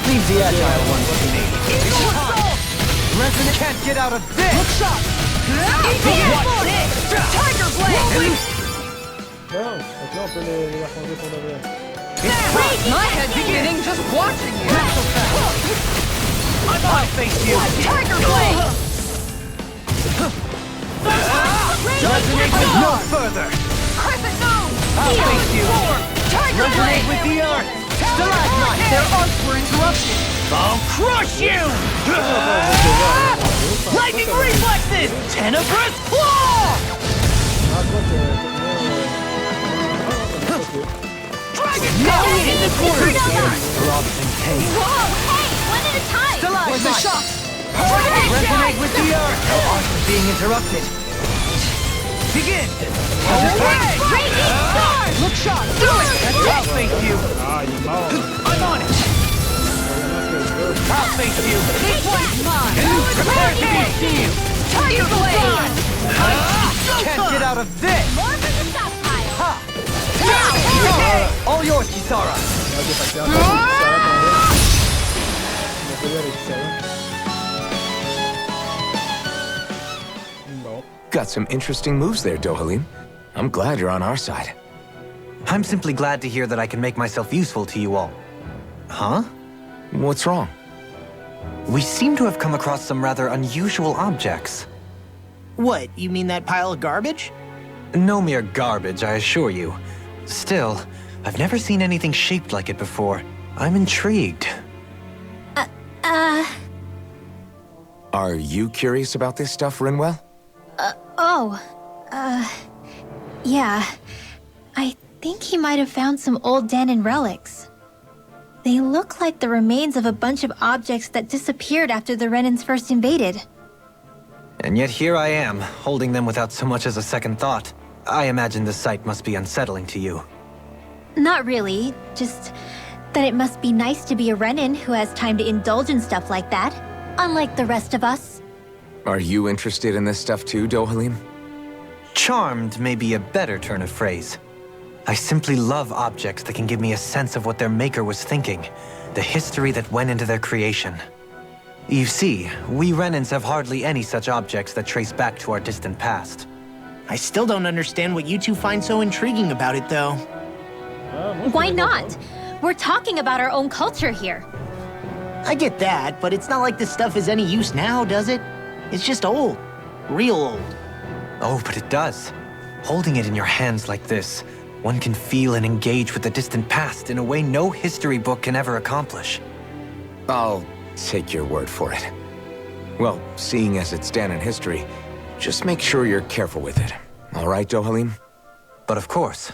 Leave the agile ones to me. Resonant can't get out of this. Look shot. Tiger blade. Bon, donc là on peut les affronter pour de vrai. My head's spinning just watching you. I'll face you. Tiger blade. Resonate with no further. Crescent moon. I'll face you. Tiger Resonate blade. with the arc. Stalagmite. Their arcs were interrupted. I'll crush you. Lightning reflexes. Tenebrous claw. Dragon now in the corner. Throbs in pain. Whoa, hey, one at a time! Stalagmite. Shot. Resonate with the arc. Our arc is being interrupted. Begin. Look shot. Do it. I'll face you. Ah, il est mort. I'm on it. I'll face you. This one's mine. Prepare to be seen. Tiger blade. Can't get out of this. More for the stockpile! All yours, Kisara. Ok, fait que là, on va essayer avec ça. Bon. Got some interesting moves there, Dohalim. I'm glad you're on our side. I'm simply glad to hear that I can make myself useful to you all. Huh? What's wrong? We seem to have come across some rather unusual objects. What, you mean that pile of garbage? No mere garbage, I assure you. Still, I've never seen anything shaped like it before. I'm intrigued. Are you curious about this stuff, Rinwell? Yeah. I think he might have found some old Danon relics. They look like the remains of a bunch of objects that disappeared after the Renans first invaded. And yet here I am, holding them without so much as a second thought. I imagine the sight must be unsettling to you. Not really, just that it must be nice to be a Renan who has time to indulge in stuff like that. unlike the rest of us. Are you interested in this stuff too, Dohalim? Charmed may be a better turn of phrase. I simply love objects that can give me a sense of what their maker was thinking, the history that went into their creation. You see, we Renans have hardly any such objects that trace back to our distant past. I still don't understand what you two find so intriguing about it, though. Why not? We're talking about our own culture here. I get that, but it's not like this stuff is any use now, does it? It's just old. Real old. Oh, but it does. Holding it in your hands like this, one can feel and engage with the distant past in a way no history book can ever accomplish. I'll take your word for it. Well, seeing as it's Dan in history, just make sure you're careful with it. All right, Dohalim? But of course.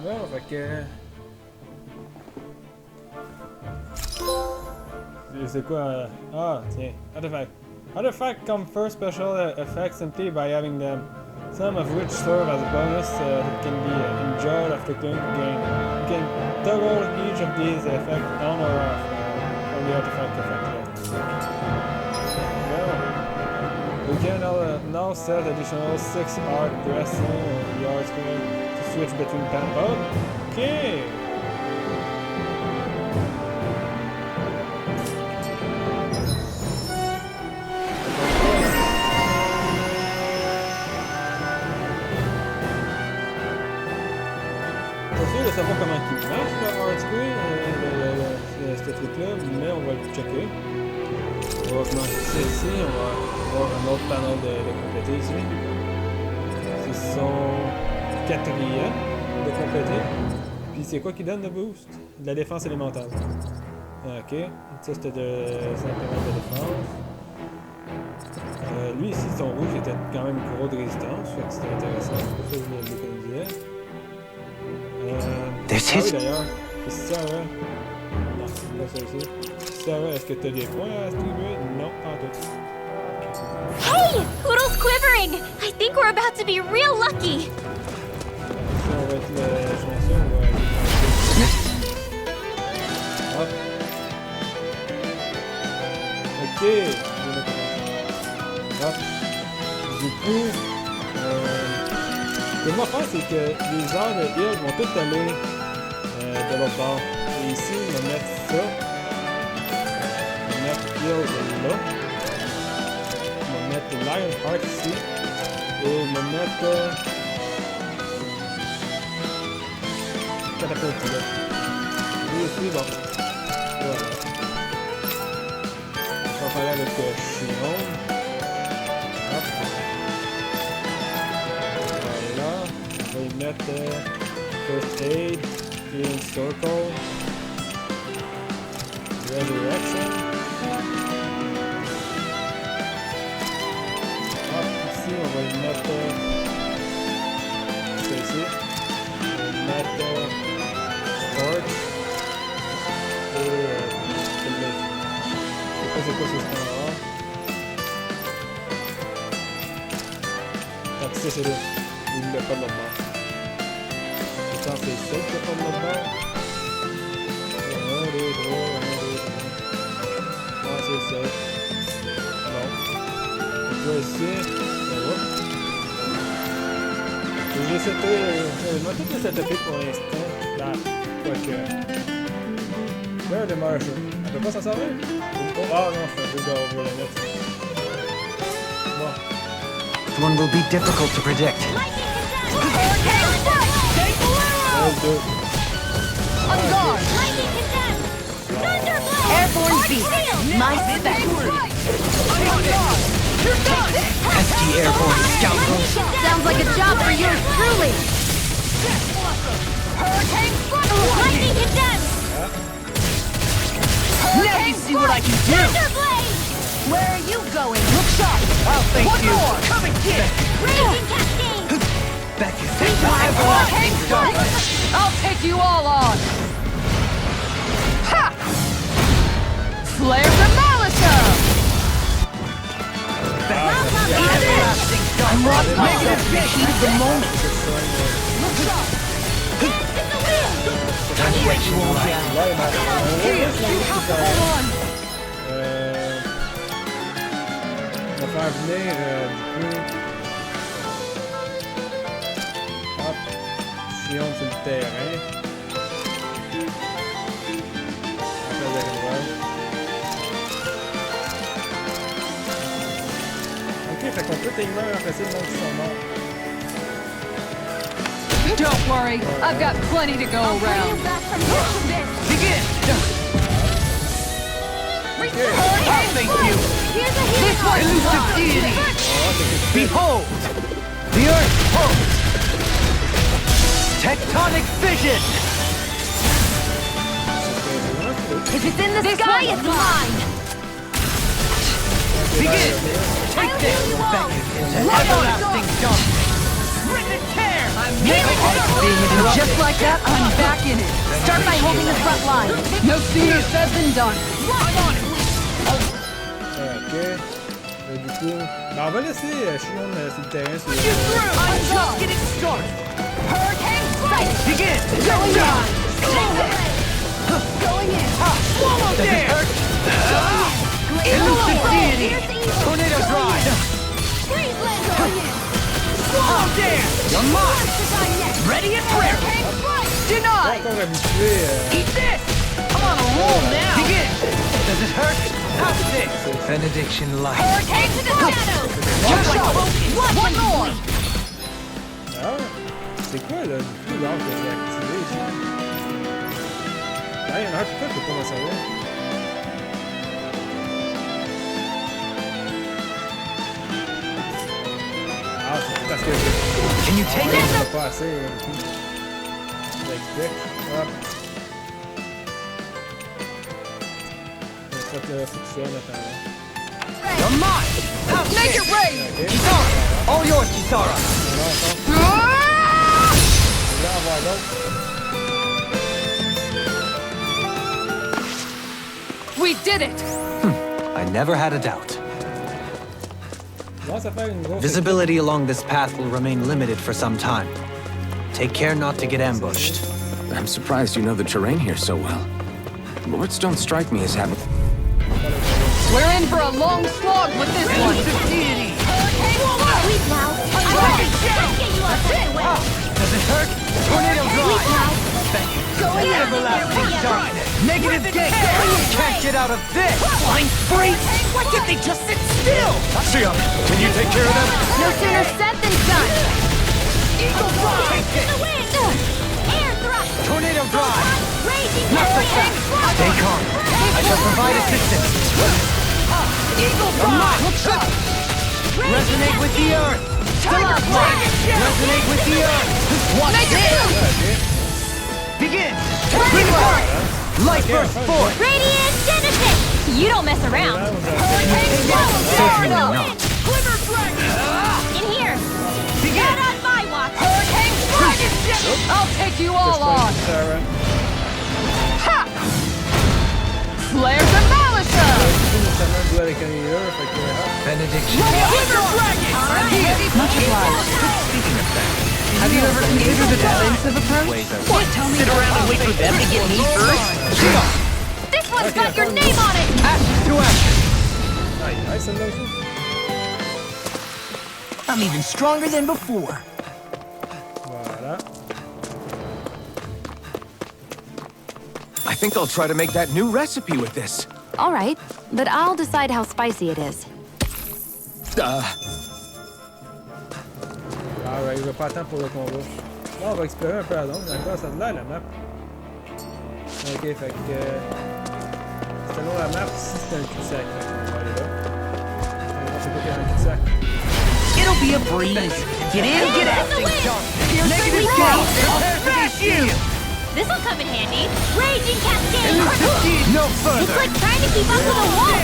Bon, fait que... C'est quoi? Ah, tiens. Artifact. Artifact come first special effects simply by having them, some of which serve as a bonus that can be enjoyed after clearing the game. You can toggle each of these effects on or off from the artifact effect. Well, we can now set additional 6 hard pressing on the hard screen to switch between panels. Okay! De savoir comment il marche le hard screen, ce truc-là, mais on va le checker. On va commencer ici, on va voir un autre panel de compléter ici. C'est son 4e de compléter. Puis c'est quoi qui donne le boost? De la défense élémentale. Ok, ça c'était simplement de défense. Lui ici, son rouge était quand même gros de résistance, fait que c'était intéressant, c'est pour ça que je l'économisais. Oui d'ailleurs, c'est ça, ouais. Non, c'est pas ça ici. C'est ça, ouais. Est-ce que t'as des points à distribuer? Non, pas tout. Hey! Poodle's quivering! I think we're about to be real lucky! Si on va être le chanceux, on va aller. Hop. Ok. Hop. Du coup, ce que moi faire, c'est que les heures de heal vont toutes aller de l'autre bord. Et ici, on va mettre ça. On va mettre heal là. On va mettre Lion Heart ici. Et on va mettre catapulte là. Et ici, bon. Voilà. On va parler avec Chiron. Hop. On va y mettre First Aid, Healing Circle, Resurrection. Hop, ici on va y mettre ça ici. On va y mettre Torch et je sais pas c'est quoi ce stand-là. Donc ça c'est là. Il ne l'a pas de l'autre bord. Je pense que c'est celle qui n'a pas de l'autre bord. 1, 2, 3, 1, 2, 3. Ouais, c'est celle. Bon. Donc là ici. J'ai seté. Je vais tout les setuper pour l'instant. Là. Quoique. Where the Marshal? Elle peut pas s'en servir? Ah non, je vais la mettre. Bon. This one will be difficult to predict. Airborne beast, my spec. Pesky airborne scoundrel. Sounds like a job for you truly. Lightning condensed. Now you see what I can do! Where are you going? Look sharp. I'll thank One you! more. Come and get it! Raging cascade. Back you I'll take you all on! Ha! Flare the Malisa! I'm lost myself in the heat of the moment! Look sharp! Time to let you all down. Here, you have to hold on! venir, du coup... Hop. Chion sur le terrain. Après, la nouvelle. Ok, fait qu'on peut techniquement remplacer le monde qui sont morts. Don't worry, I've got plenty to go around. Begin! Okay. Thank you! This one Elusive deity! Behold! The earth pulse! Tectonic vision! If it's in the sky, it's mine! Begin! Take this! Everlasting jump! Rip and tear! And just like that, I'm back in it. Start by holding the front line. No sooner said than done. Ok. Du coup... Ben, on va laisser Chion sur le terrain. Sur I'm just getting started! Hurricane strike! Begin! Going on! Going in! Swallow dare! Elusive deity! Tornado drive! Freeze land going in! Swallow dare! You're mine! Ready and ready! Denied! Encore habitué. Eat this! I'm on a roll now! Begin! Does it hurt? How's this? Benediction light. Hurricane to the shadows! One more! Ah, c'est quoi là, du coup, l'arbre que j'ai activé ici? Ah, il y en a un pourquoi je peux pas m'en servir? Ah, c'est parce que Can you take it? c'est pas assez, du coup. Ça explique. Hop. Faut que ça maintenant. You're mine! How's Make this? it rain! Ok. Kisara! All yours, Kisara! Je voulais en voir d'autres. We did it! I never had a doubt. Commence à faire une grosse Visibility along this path will remain limited for some time. Take care not to get ambushed. I'm surprised you know the terrain here so well. Lords don't strike me as having... We're in for a long slog with this one. Elusive deity! Sleep now! I'm ready! Let's get you up and away! Does it hurt? Tornado Sleep drive! now! Thank you! Going in! Everlasting darkness! Negative gate! Can't get out of this! Flying free! Why can't they just sit still? Sia, can you take care of them? No sooner said than done! Eagle drive! In the wind! Air thrust! Tornado drive! Raging Not so hurricane! fast! Stay calm! I shall provide assistance! Eagle drive! Resonate with the earth! Tiger blast! Resonate with the earth! What's this? Begin! Light burst forth! Radiant Genesis! You don't mess around! Certainly not. Glimmer dragon! In here! Begin! Not on my watch! Hurricane dragon! I'll take you all on! Sarah. Ha! Flares of Malisher! Tout nécessairement jouer avec un healer, fait que... Benediction. Glimmer dragon! Much obliged. Have you ever considered a defensive approach? What? Sit around and wait for them to get me first? This one's got your name on it! Ashes to ashes! Nice, celle-là aussi. I'm even stronger than before. Voilà. I think I'll try to make that new recipe with this. All right, but I'll decide how spicy it is. Ah ouais, il va pas attendre pour le combat. Là, on va explorer un peu à l'ombre. Encore, ça de là, la map. Ok, fait que... selon la map, si c'est un cul-de-sac. On va aller là. C'est pas qu'il y a un cul-de-sac. It'll be a breeze. Get in, get out. Negative gate! Prepare for the shield! This'll come in handy! Raging Cascade! No It's further! like trying to keep up with a wall!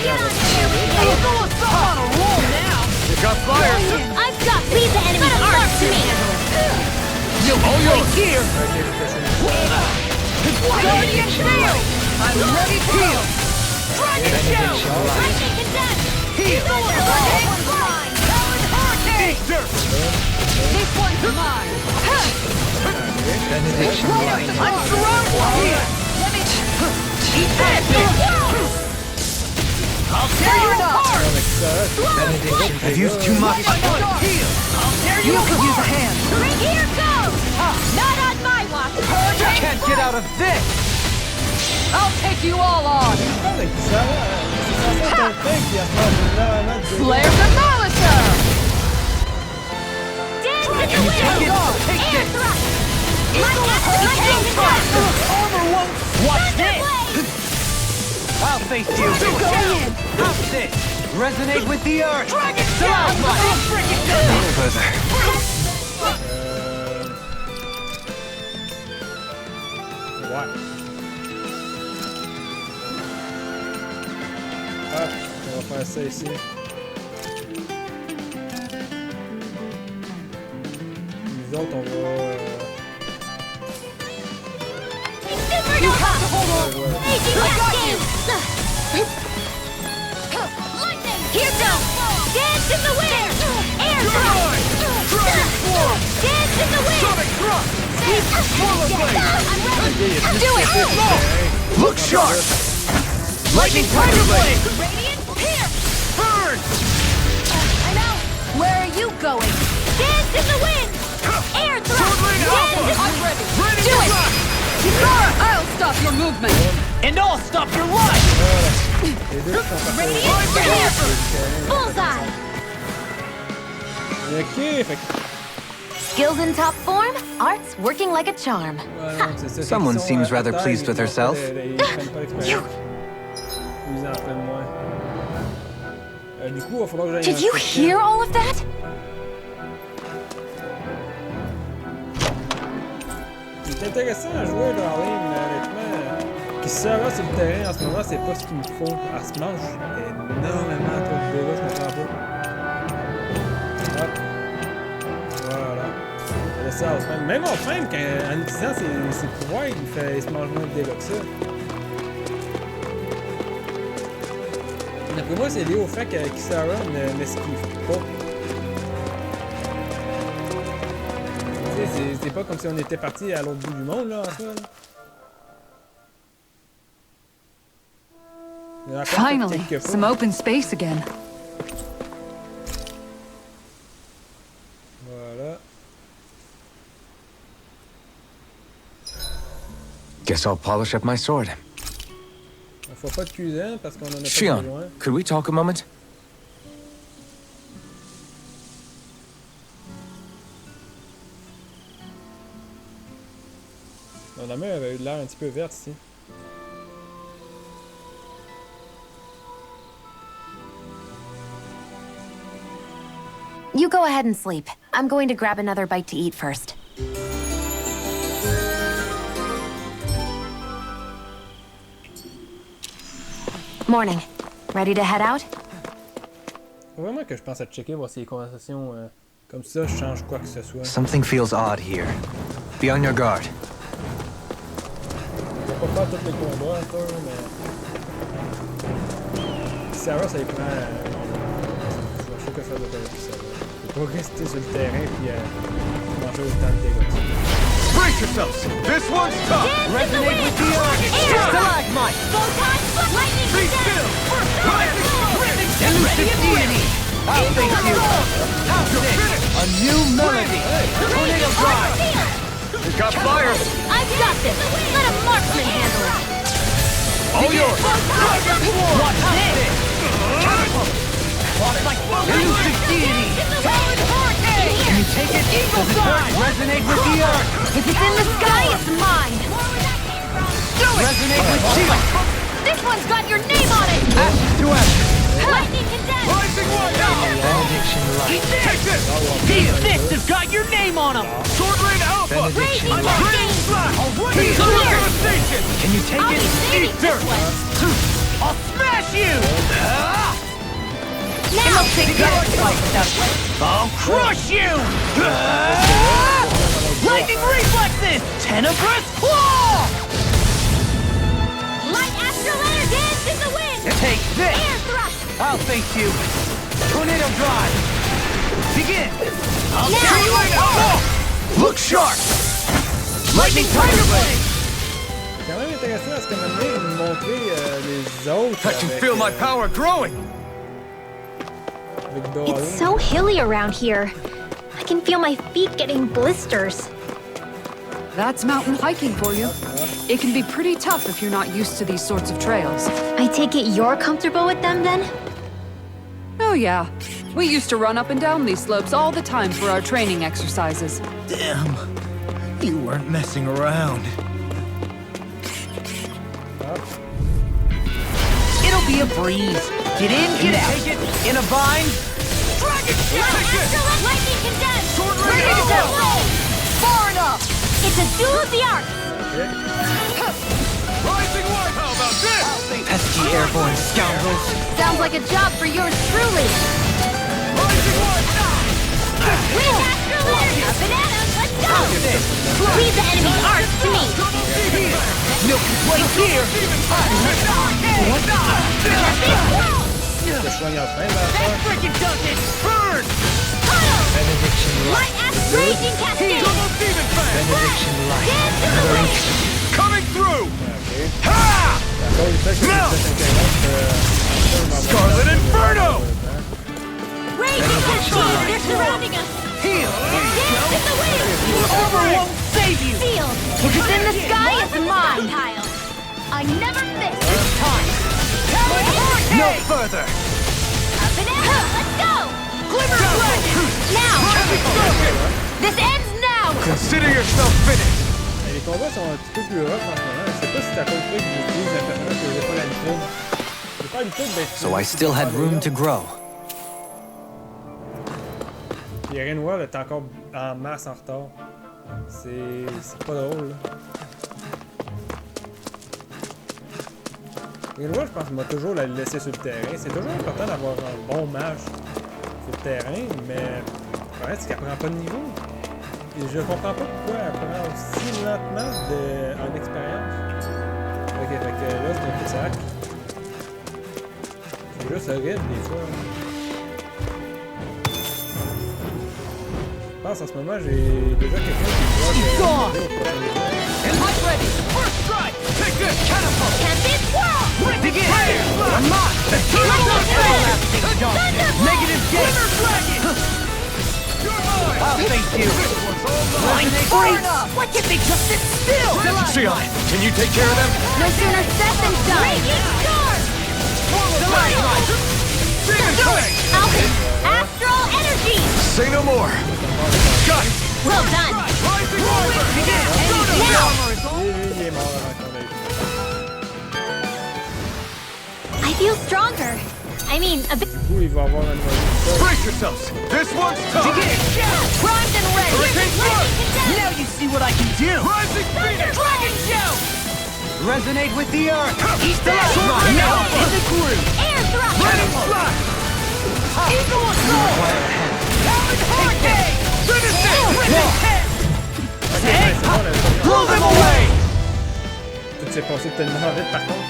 Get on there with me! On a roll now! You got fire! I've got leave the enemy arms to me! All yours here! Guardian shield! I'm ready to heal! Dragon shell! Rushing condemned! Heal! One's mine! Easter! This one's mine! Benediction light. I'm surrounded here! Let me... Eat that! I'll tear you apart! I've used too much. You could use a hand. Here goes! Not on my watch! You can't get out of this! I'll take you all on! Flare Demolitor! Dance in the wind! Take Air this! thrust! Armor won't... Watch this! I'll face you! How's this? Resonate with the earth! Dragon No further. Ouais. Hop, on va faire ça ici. Nous autres, on va... You have to hold on! Lightning! Here goes! Dance in the wind! Air thrust! Dance in the wind! Sonic thrust! I'm ready! Do it! Look sharp! Lightning Tiger Blade! Radiant pierce! Burn! I'm out! Where are you going? Dance in the wind! Air thrust! Swordling Alpha! I'm ready! Ready Do to it! fly! Kisara, I'll stop your movement! And I'll stop your life! Radiant pierce! Bullseye! Ok, fait que... Skills in top form, art's working like a charm. Ouais, non, c'est ça, Someone c'est qu'ils seems sont, rather taille, pleased ils with prennent herself. pas ils prennent pas l'expérience. Ils en prennent moins. Du coup, il va falloir que j'aille... Did you hear all of that? C'est intéressant à jouer Dohalim, mais honnêtement, qui se servent sur le terrain en ce moment, c'est pas ce qu'il me faut. Elle se mange énormément trop de dégâts, je comprends pas. Hop. Voilà. Ça, même en fin, en utilisant ses pouvoirs, il se mange moins de dégâts que ça. D'après moi, c'est lié au fait que Kisara n'esquive pas. C'est pas comme si on était parti à l'autre bout du monde, là, en soi. Finally, some open space again. Voilà. Guess I'll polish up my sword. On fait pas de cuisine parce qu'on en a pas Shion, besoin. could we talk a moment? Non, la mer avait eu l'air un petit peu verte ici. You go ahead and sleep. I'm going to grab another bite to eat first. Morning. Ready to head out? Faut vraiment que je pense à checker, voir si les conversations comme ça changent quoi que ce soit. Something feels odd here. Be on your guard. Je vais pas faire tous les combats encore, mais... Sarah, ça y prend... Il faut que ça doit être ça. Faut pas rester sur le terrain puis manger autant de dégâts. Brace yourselves! This one's tough! Resonate with the earth! Stalagmite! Be still! Elusive deity! I'll face you! How's this? A new melody! Tornado drive! You got fire! I've got this! Let a marksman handle it! All yours! Watch this! Catapult! Elusive deity! Talon hurricane! Can you take it? Eagle dive! Resonate with the earth! If it's in the sky, it's mine! Resonate with shield! This one's got your name on it! Ashes to ashes! Lightning condensed! Rising one now! Benediction light! Take this! These fists have got your name on them! Sword Rain Alpha! Benediction Raising light! Rain Slash! Here. Total devastation! Can you take I'll it? be saving Eat this dirt! one! I'll smash you! Now! Take that fight without I'll crush you! Lightning reflexes! Tenebrous claw! Light astral air dance in the wind! Take this! Air thrust! I'll face you! Tornado drive! Begin! I'll Now. tear you out! Look sharp! Lightning Tiger Blade! C'est quand même intéressant à ce que maintenant de montrer les autres. I can avec, feel my power growing! Avec Dohalim. It's so hilly around here. I can feel my feet getting blisters. That's mountain hiking for you. It can be pretty tough if you're not used to these sorts of trails. I take it you're comfortable with them then? Oh yeah. We used to run up and down these slopes all the time for our training exercises. Damn. You weren't messing around. It'll be a breeze. Get in, get out. Take it in a vine. Dragon Shot! Lightning Condensed! Ready to go! Far enough! It's a duel of the arts! Rising Light! How about this? Pesky airborne scoundrels. Sounds like a job for yours truly! Rising Light! Win Astral Energy! Bananas, let's go! Leave the enemy's arts to me! No complaints here. Je soigne enfin vers ça. Freaking does it. Burn. Benediction Light! Raging Cascade! Double Demon Fan! Benediction light. Dance in the wind! Coming through! À cause du fait que No! je interrompre, Scarlet Inferno! Raging Cascade! They're surrounding us! Heal. Dance in the wind! Armor won't save you. Sealed! If it's in the sky, it's mine! I never miss! No further. Banana, let's go! Glimmer Dragon! Now! This ends now! Consider yourself finished! les combats sont un petit peu plus rough en ce moment. Je sais pas si c'est à cause du fait que j'utilise un personnage que j'ai pas l'habitude. J'ai pas l'habitude d'être... So I still had room to grow. Puis Renoir est encore en masse en retard. C'est pas drôle, là. Renoir, je pense qu'il m'a toujours la laissé sur le terrain. C'est toujours important d'avoir un bon mage sur le terrain, mais le problème, c'est qu'elle prend pas de niveau. Et je comprends pas pourquoi elle prend aussi lentement en expérience. Ok, fait que là, c'est un peu sac. C'est juste horrible des fois. Je pense en ce moment, j'ai déjà quelqu'un qui voit I'm ready. First strike. Take this. Catapult. Can't swirl! Begin. I'm not. Negative gate. I'll face you. Line freeze. What if they just sit still? Sion, can you take care of them? No sooner said than done! Raging Storm! Demon Fang! Astral Energy! Say no more! Got it! Well done! Rising Wyvern! Now! Il est mort avant qu'on ait vu. I feel stronger. I mean, a bit. Du coup, il va avoir un nouveau. Brace yourselves! This one's tough! Primed and ready! Hurricane Thrust! Now you see what I can do. Rising Phoenix! Dragon Show! Resonate with the earth. Eat that. Now I'm in the groove. Air Thrust! Venom Slash! Eagle Assault. Talon Hurricane. Finish it! Blow them away. Tout s'est passé tellement vite par contre.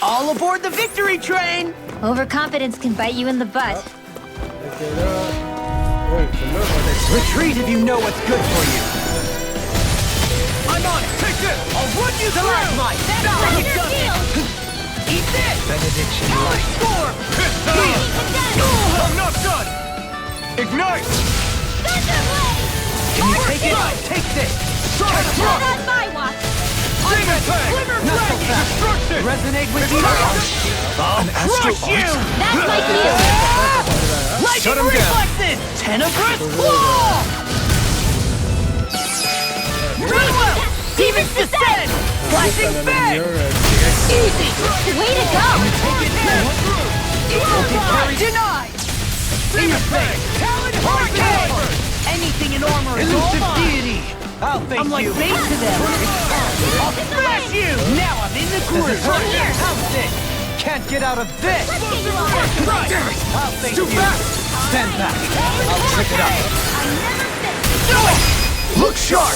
All aboard the victory train! Overconfidence can bite you in the butt. Fait que là. Oh, celui-là va être. Retreat if you know what's good for you. I'm on it! Take this! I'll run you through. Thunder Field! Eat this. Benediction Talon light. Storm. This time! I'm not done! Ignite! Thunder Blade! Can you take it? Take this. Sonic Not Thrust! on my watch! Demon Fang! Not so fast. Destruction! Resonate with the earth. I'll crush you. That's my cue! Lightning him down. reflexes. Tenebrous claw. Meanwhile, demons descend. Flashing fang. Easy. Way to go! Eagle carry denied. In your face. Talon Hurricane. Anything in armor is all mine. Deity. I'll face I'm like bait to them. I'll smash you. Now I'm in the groove. How's this? Can't get out of this. Let's get you all right! Damn it! I'll face Too you. fast! Stand back. I'll trick it up. I never miss! Do it. Look sharp.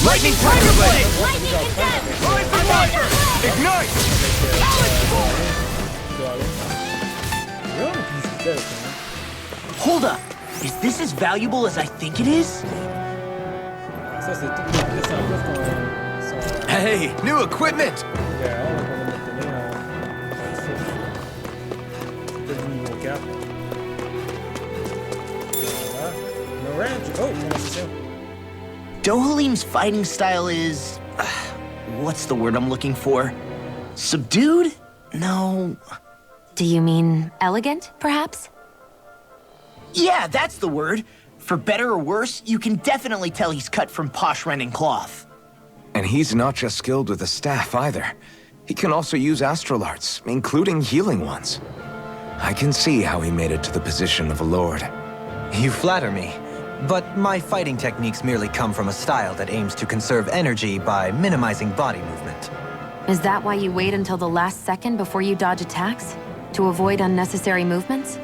Lightning Tiger Blade. Lightning Condensed! Rising Wyvern! Ignite! Là, on discutait avec lui. Hold up. Is this as valuable as I think it is? Ça, c'est toutes les pièces en plus qu'on sont Hey, new equipment! dehors, qu'on va maintenir en 6. C'est du niveau 4. Dohalim's fighting style is... what's the word I'm looking for? Subdued? No... Do you mean elegant, perhaps? Yeah, that's the word. For better or worse, you can definitely tell he's cut from posh rending cloth. And he's not just skilled with the staff either. He can also use astral arts, including healing ones. I can see how he made it to the position of a lord. You flatter me, but my fighting techniques merely come from a style that aims to conserve energy by minimizing body movement. Is that why you wait until the last second before you dodge attacks? To avoid unnecessary movements?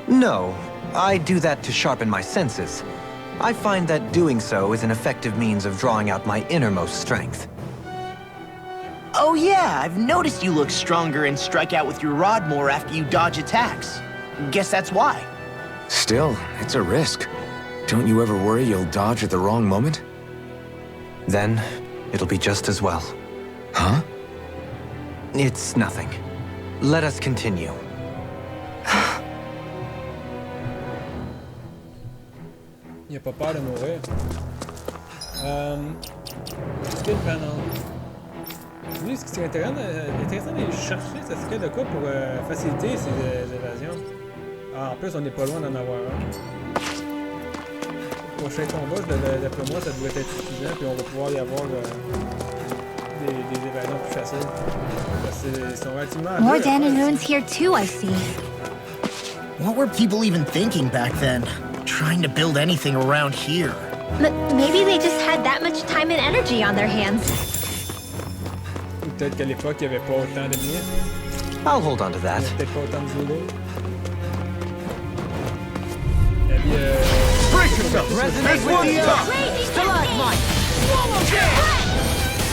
No, I do that to sharpen my senses. I find that doing so is an effective means of drawing out my innermost strength. Oh yeah, I've noticed you look stronger and strike out with your rod more after you dodge attacks. Guess that's why. Still, it's a risk. Don't you ever worry you'll dodge at the wrong moment? Then, it'll be just as well. Huh? It's nothing. Let us continue. Il a pas peur de mourir. Skill panel. Lui, ce qui serait intéressant d'aller chercher, ça serait de quoi pour faciliter ces évasions. Ah, en plus, on n'est pas loin d'en avoir un. Prochain combat, d'après moi, ça devrait être suffisant, puis on va pouvoir y avoir des évasions plus faciles. Ils sont relativement... More Danon ruins here too, I see. What were people even thinking back then? Trying to build anything around here. Maybe they just had that much time and energy on their hands. Ou peut-être qu'à l'époque, il n'y avait pas autant de miens. I'll hold on to that. Il n'y avait peut-être pas autant de zoulés. Il y avait... Brace yourself! This one's tough! Stalagmite! Swallow down!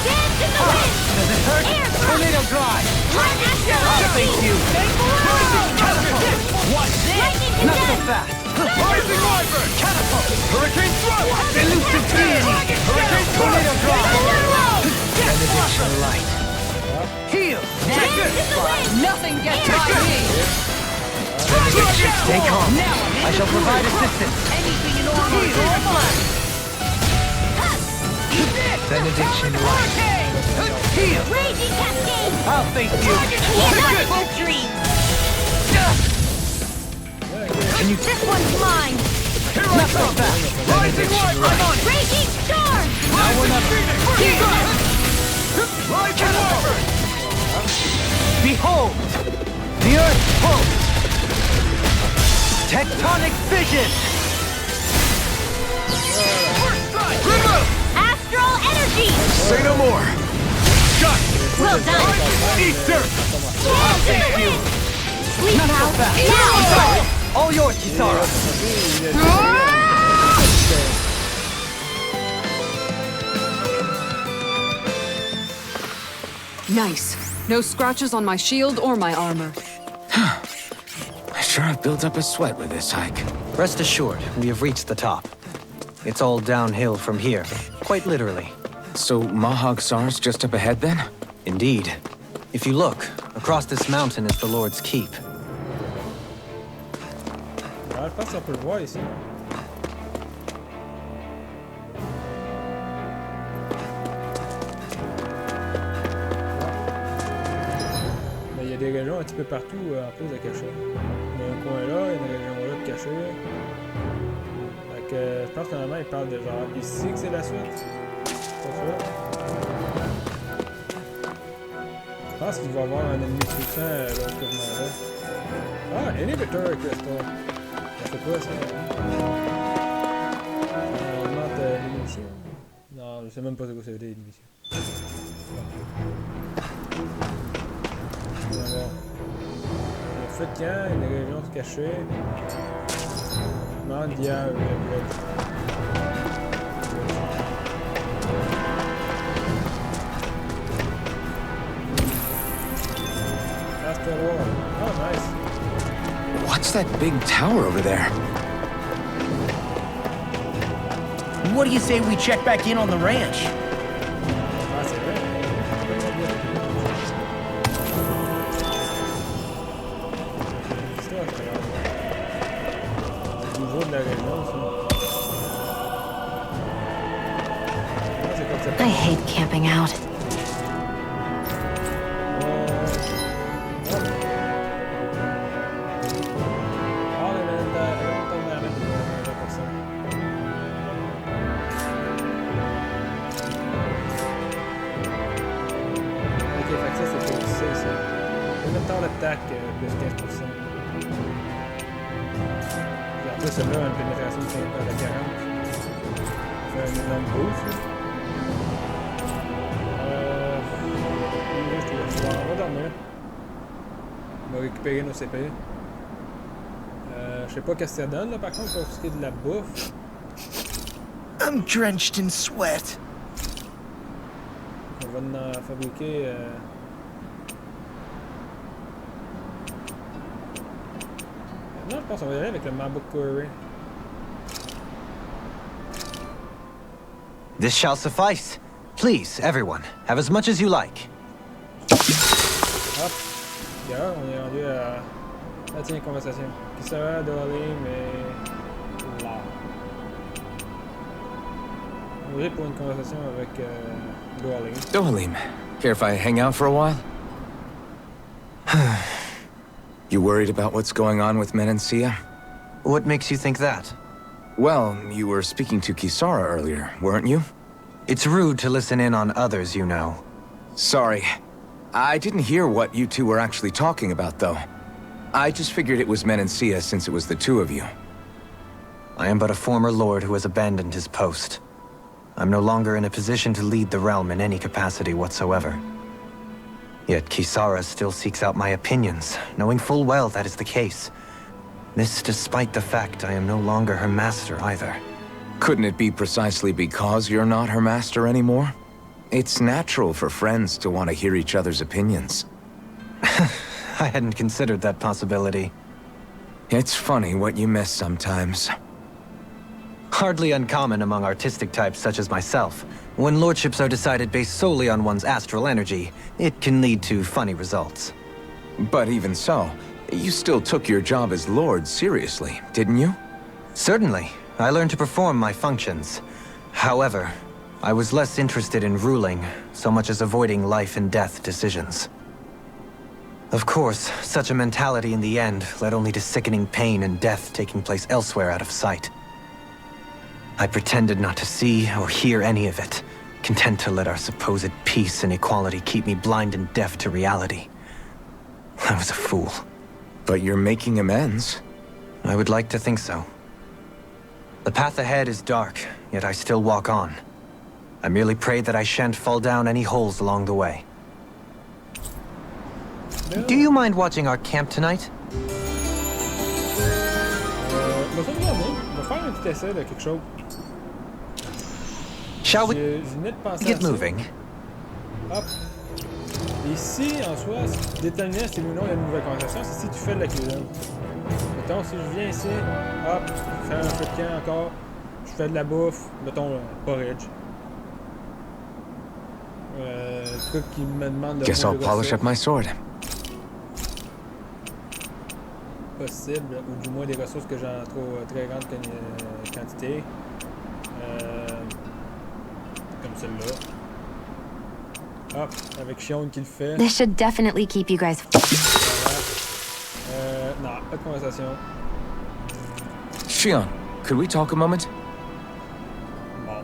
Dance in the wind! Does it hurt? Air Tornado drive! I'll face you! Rising catapult! What's this? Lightning Not so condensed! fast! Rising wyvern! Catapult! Hurricane thrust! Elusive deity! Hurricane tornado drive! Benediction light! Heal! Check this! Nothing gets by me! Stay calm. I shall provide assistance. Anything in order is all mine! Benediction light. Heal! Raging cascade! I'll face you! Wonderful dreams! This one's mine! Not so fast! Rising wyvern! On it! Raging storm! Now we're not Heal! Rising wyvern! Behold! The earth pulse! Tectonic vision! First strike! Remove! Astral energy! Say no more! Shot! Well done! Eat dirt! Dance in the wind! Sleep now! Now! All yours, Kisara! Nice. No scratches on my shield or my armor. I sure have built up a sweat with this hike. Rest assured, we have reached the top. It's all downhill from here, quite literally. So Mahag Sar's just up ahead then? Indeed. If you look, across this mountain is the Lord's Keep. Ah, je pense qu'on peut le voir ici. Mais il y a des régions un petit peu partout en plus de cachets. Il y a un coin là, il y a une région là de cachets. Fait que je pense que normalement il parle de genre ici que c'est la suite. C'est pas ça. Je pense qu'il va y avoir un ennemi puissant l'autre que je m'en vais. Ah, inhibitor crystal. Ça fait quoi ça? Ça augmente l'émission. Non, je sais même pas ce que ça veut dire l'émission. On va voir. Le feu de camp, une région cachée. Mandia Red. Asteroid. Oh, nice. What's that big tower over there? What do you say we check back in on the ranch? Ah, c'est vrai. C'est le niveau de la région, ça. getting out. D'attaque plus 15%. Et en plus, celui-là a une pénétration de 40. Ça fait un énorme boost. On va dormir. On va récupérer nos CP. Je sais pas qu'est-ce que ça donne là, par contre pour ce qui est de la bouffe. I'm drenched in sweat. On va en fabriquer. Non, je pense qu'on va y aller avec le Mabuk Curry. This shall suffice. Please, everyone, have as much as you like. Hop. D'ailleurs, on est rendu à... Ah tiens, conversation. Qui sera Dohalim et... là. On va aller pour une conversation avec Dohalim. Dohalim, care if I hang out for a while? You worried about what's going on with Menancia? What makes you think that? Well, you were speaking to Kisara earlier, weren't you? It's rude to listen in on others, you know. Sorry. I didn't hear what you two were actually talking about, though. I just figured it was Menancia since it was the two of you. I am but a former lord who has abandoned his post. I'm no longer in a position to lead the realm in any capacity whatsoever. Yet Kisara still seeks out my opinions, knowing full well that is the case. This despite the fact I am no longer her master either. Couldn't it be precisely because you're not her master anymore? It's natural for friends to want to hear each other's opinions. I hadn't considered that possibility. It's funny what you miss sometimes. Hardly uncommon among artistic types such as myself. When lordships are decided based solely on one's astral energy, it can lead to funny results. But even so, you still took your job as lord seriously, didn't you? Certainly. I learned to perform my functions. However, I was less interested in ruling, so much as avoiding life and death decisions. Of course, such a mentality in the end led only to sickening pain and death taking place elsewhere out of sight. I pretended not to see or hear any of it, content to let our supposed peace and equality keep me blind and deaf to reality. I was a fool. But you're making amends. I would like to think so. The path ahead is dark, yet I still walk on. I merely pray that I shan't fall down any holes along the way. No. Do you mind watching our camp tonight? On va faire un petit essai de quelque chose. Shall we Je venais de penser get à ça. moving? Hop. Ici, en soi, déterminant si ou non il y a une nouvelle conversation, c'est si tu fais de la cuisine. Mettons, si je viens ici, hop, je fais un peu de camp encore, je fais de la bouffe, mettons, porridge. Truc qui me demande de Guess I'll prendre des polish up ressources my sword. possibles, ou du moins des ressources que j'ai en trop très grande quantité. Comme celle-là. Hop, avec Shion qui le fait. This should definitely keep you guys. Voilà. Non, pas de conversation. Shion, could we talk a moment? Bon.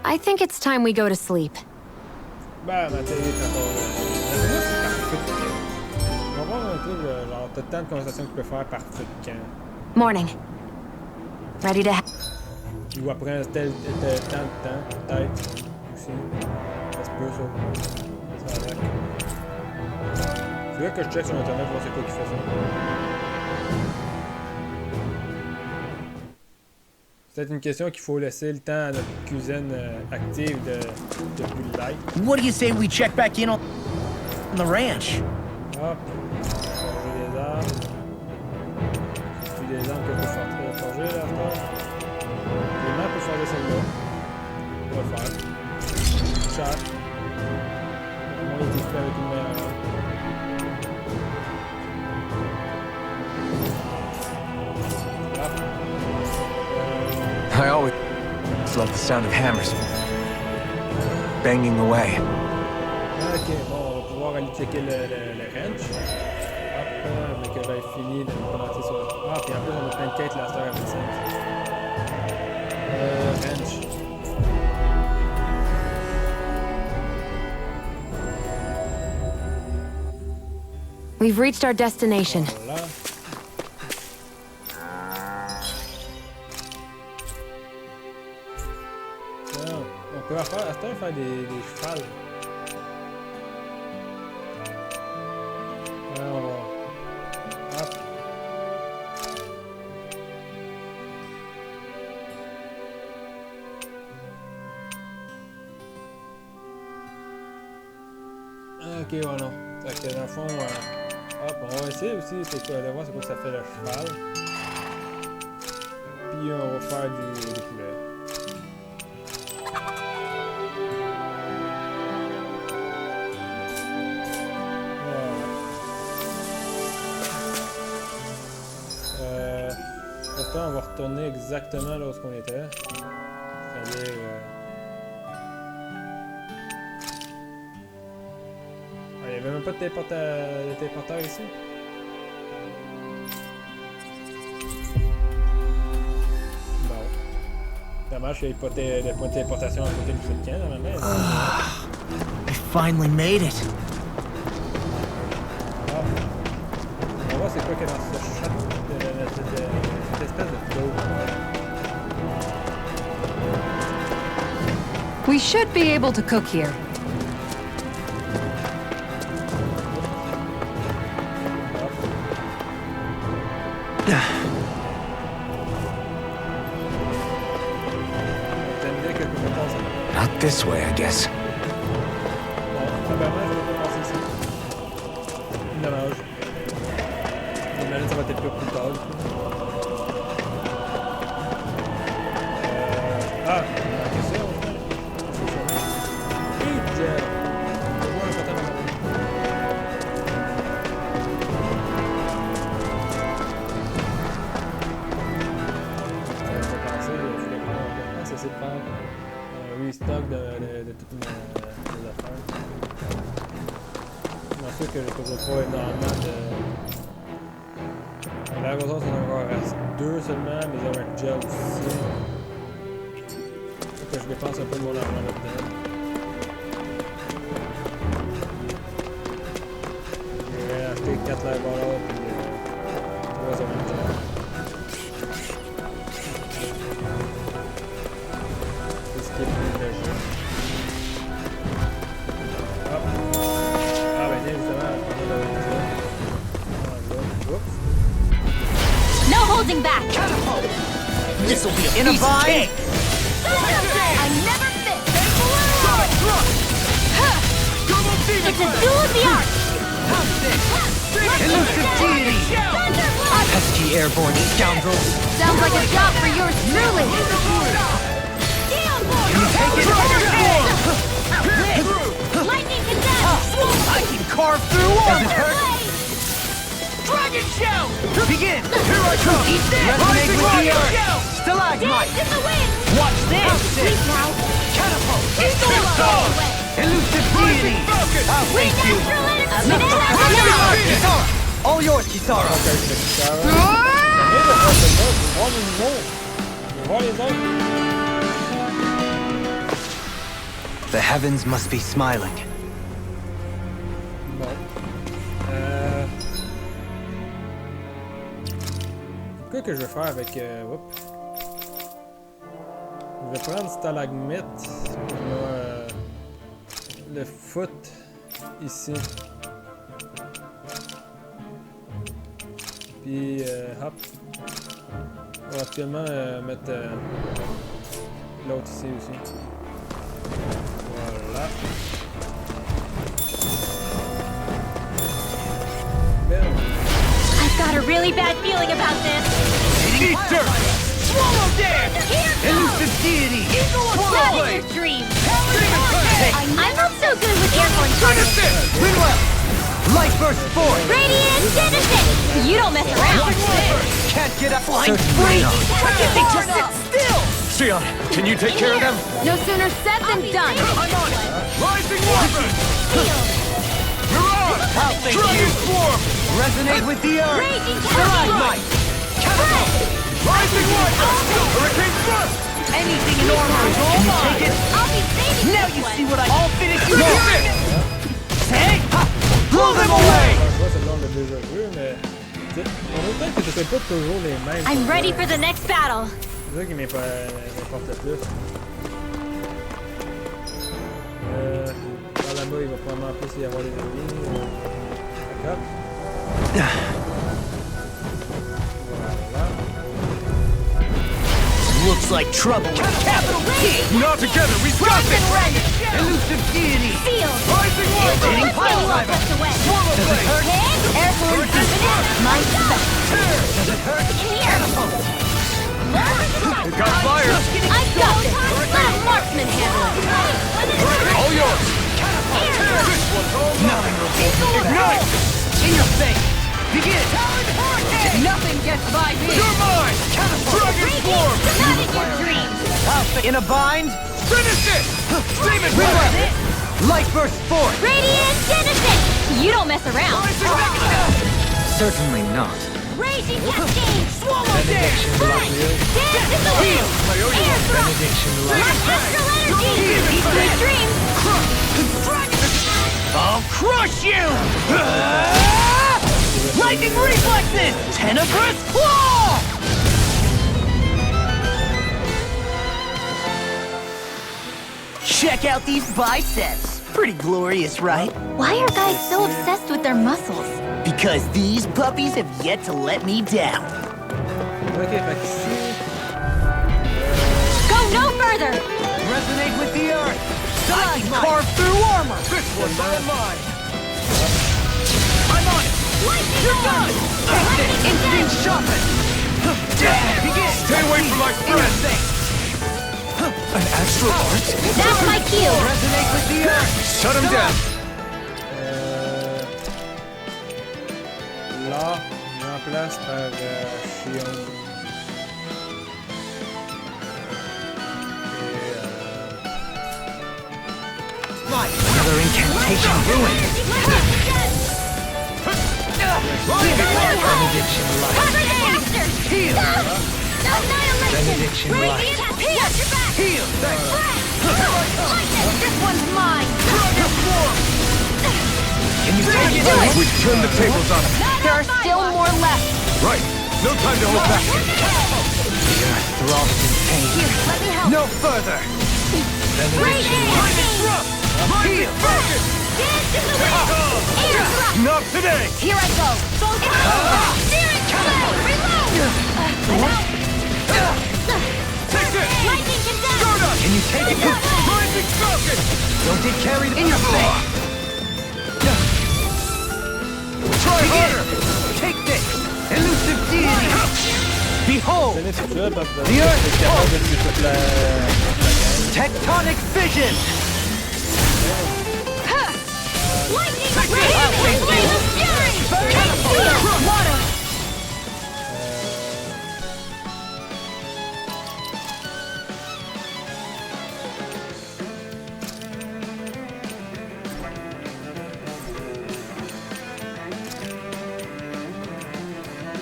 I think it's time we go to sleep. Ben, ma télé est encore. Moi, c'est par feu de camp. On va voir un truc, genre, t'as tant de conversations que tu peux faire par feu de camp. Morning. Ready to. Ou après tel temps de temps, peut-être. Aussi. Ça se peut, ça. Ça va avec. C'est là que je check sur internet, voir c'est quoi qui fait ça. C'est peut-être une question qu'il faut laisser le temps à notre cuisine active de plus light. What do you say we check back in on the ranch? Hop. Forger des armes. C'est des armes que je peux forger là, attends. Les mains peuvent forger celle-là. On va le faire. Chat. On va équiper avec une meilleure arme. I always just like the sound of hammers banging away. Ok, bon, on va pouvoir aller checker le ranch. Hop, mais que j'avais fini de me commenter sur... Ah, puis en plus, on a plein de quêtes la star avec ça. Ranch. We've reached our destination. Voilà. On peut faire des chevals. On va... Hop. Ok, voilà. Fait que dans le fond, hop, on va essayer aussi, c'est quoi, de voir c'est quoi ça fait le cheval. Puis on va faire des poulets. On va retourner exactement là où on était. C'est-à-dire... il n'y avait même pas de téléporteur ici. Bon. Dommage qu'il n'y ait pas de point de téléportation à côté du feu de camp, normalement. I finally made it. Ah. On va voir c'est quoi qu'il y a dans ce château. Cette espèce de flow. We should be able to cook here. Not this way, I guess. Bon, probablement, je vais pas passer ici. Dommage. J'imagine que ça va être plus tard. Ah, qu'est-ce que c'est, au final? C'est ça. Vite! Je vois un patin dans ça va passer, je voulais prendre c'est de faire un restock de toutes mes affaires. C'est sûr que je ne trouve pas énormément de... La raison, c'est qu'il en reste 2 seulement, mais ils ont un gel aussi. Faut que je dépense un peu de mon argent là-dedans. Je vais acheter 4 lèvres puis 3 autres gels. C'est ce qui est plus léger. Hop. Ah ben tiens, justement, on a le gel. Oups. No holding back! This'll be a piece of cake! I never fit! It's a duel of the arts! Elusive deity! Pesky airborne scoundrels! Sounds like a job for yours truly! Lightning condemned! I can carve through armor! Dragon shout! Begin! Here I come! Eat that! Resonate with the earth! Dance Stalagmite! in the wind! Watch this! Sleep now! Catapult! Elusive deity! I'll face you! Kisara! All yours, Kisara! Ok, c'est Kisara. Mais le reste de ça, je vais voir les autres. Je vais voir les autres. The heavens must be smiling. Bon. Quoi que je vais faire avec... Oups. Je vais prendre stalagmite. Je vais le foot ici. Puis hop. On va actuellement mettre l'autre ici aussi. Voilà. Bam. I've got a really bad feeling about this! Eat dirt! Swallow dance! Here Elusive deity! Not in your dreams! I'm not so good with airborne targets! Win well! Light burst forth! Radiant Genesis! You don't mess around! Can't get up! Certainly not. Just sit still! Sion, can you take care of them? No sooner said than done. I'm on it! Rising water! Mirage! Dragon Swarm! Resonate with the earth! Raging Stalagmite! Catapult! Rising water! Hurricane Thrust! Anything in armor is all mine! Take it! I'll be saving Now this you one. see what I'll finish you Finish off! it! Take! Blow them away! Je vois c'est le nom de déjà vu, mais on dirait que c'était pas toujours les mêmes. I'm ready for the next battle. C'est ça qui m'importe le plus. Par là-bas, il va probablement plus y avoir des ennemis. Hop. Voilà. Looks like trouble with a capital T! Not together, we've got this! Elusive deity! Sealed. Rising water! Hitting pile driver! Swarm of Blade! Air balloon deepening. My special. Does it hurt? In here. It got fire! I got this. Let a marksman handle it. All yours! This one's all nothing will be Ignite! in your face! Begin! Nothing gets by me! You're mine! Dragon Swarm! Not in your dreams. In a bind? Finish it! Demon Riddle! Blade! Light burst forth! Radiant Genesis. You don't mess around. Certainly not. Raging Cascade. Swallow dance! Dance in the wind. Air thrust. Astral energy. Sweet dreams. I'll crush you! Lightning reflexes! Tenebrous claw! Check out these biceps. Pretty glorious, right? Why are guys so obsessed with their muscles? Because these puppies have yet to let me down. Ok, fait qu'ici. Go no further. Resonate with the earth! Carve through armor! This one's all mine! I'm on it! Lightning Done! Taste it! Instinct sharpened! Begin! Stay away from my friend! An astral art? That's my cue. Resonate with the earth! Shut him down! Là, je remplace par Chion. Another incantation ruined! Benediction light. Heal! Benediction light. Heal! This one's mine. Can you take it? We've turned the tables on him! There are still more left. Right! No time to hold back! The earth throbs in pain. Let me help. No further! Raging Thrust! Heal! Dance in the wind. Air thrust. Not today! Here I go. Steering play. Reload. Take this! Lightning condemned. Stardust! Can you take it? Rising Falcon! Don't get carried in your face! Try harder! Take this! Elusive deity! Behold! C'est tout ça parce que The earth c'est capable de tuer toute la Tectonic vision! Lightning. Take this! Raging. Flame of fury. Water.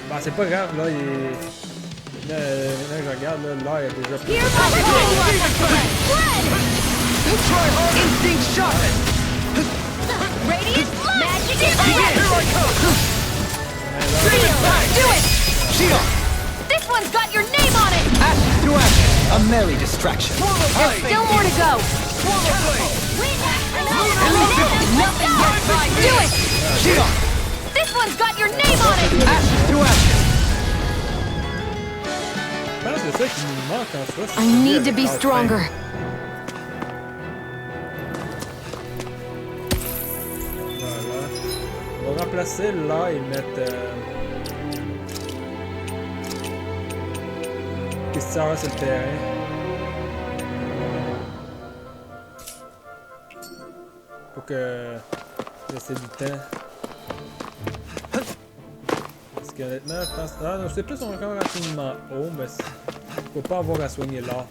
Bah, c'est pas grave, là, il est. Là, maintenant que je regarde, là, il est déjà plus. Here's my Instinct sharpened! Radiant magic is Begin! Here I come! Do it. Shield! This one's got your name on it. Ashes to ashes! A merry distraction! There's still more to go. Nothing gets by. Do it. Shield! This one's got your name on it. Ashes to ashes! Je pense que c'est ça qui nous manque en soi. I need to be stronger. Voilà. On va remplacer là et mettre. Pistard sur le terrain. Pour que. Laisser du temps. Parce que honnêtement, je pense. Ah non, je sais plus si on est encore rapidement haut, mais faut pas avoir à soigner là.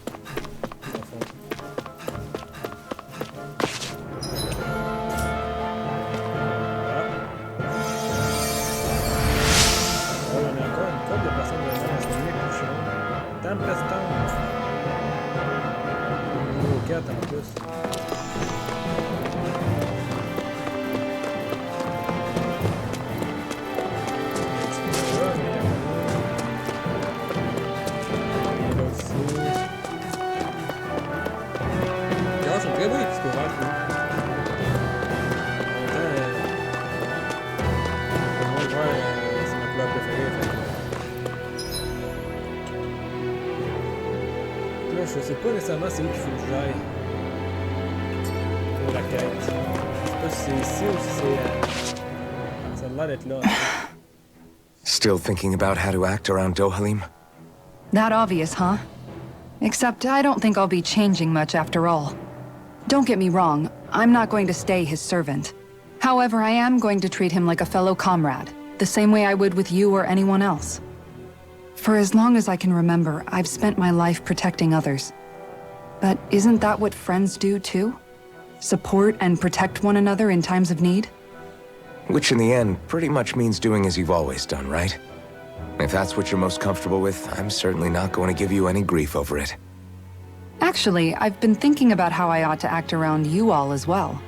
je sais pas nécessairement c'est où qu'il faut que j'aille. Pour la quête. Je sais pas si c'est ici ou si c'est... ça a l'air d'être là. Still thinking about how to act around Dohalim? That obvious, huh? Except I don't think I'll be changing much after all. Don't get me wrong, I'm not going to stay his servant. However, I am going to treat him like a fellow comrade, the same way I would with you or anyone else. For as long as I can remember, I've spent my life protecting others. But isn't that what friends do too? Support and protect one another in times of need? Which in the end pretty much means doing as you've always done, right? If that's what you're most comfortable with, I'm certainly not going to give you any grief over it. Actually, I've been thinking about how I ought to act around you all as well.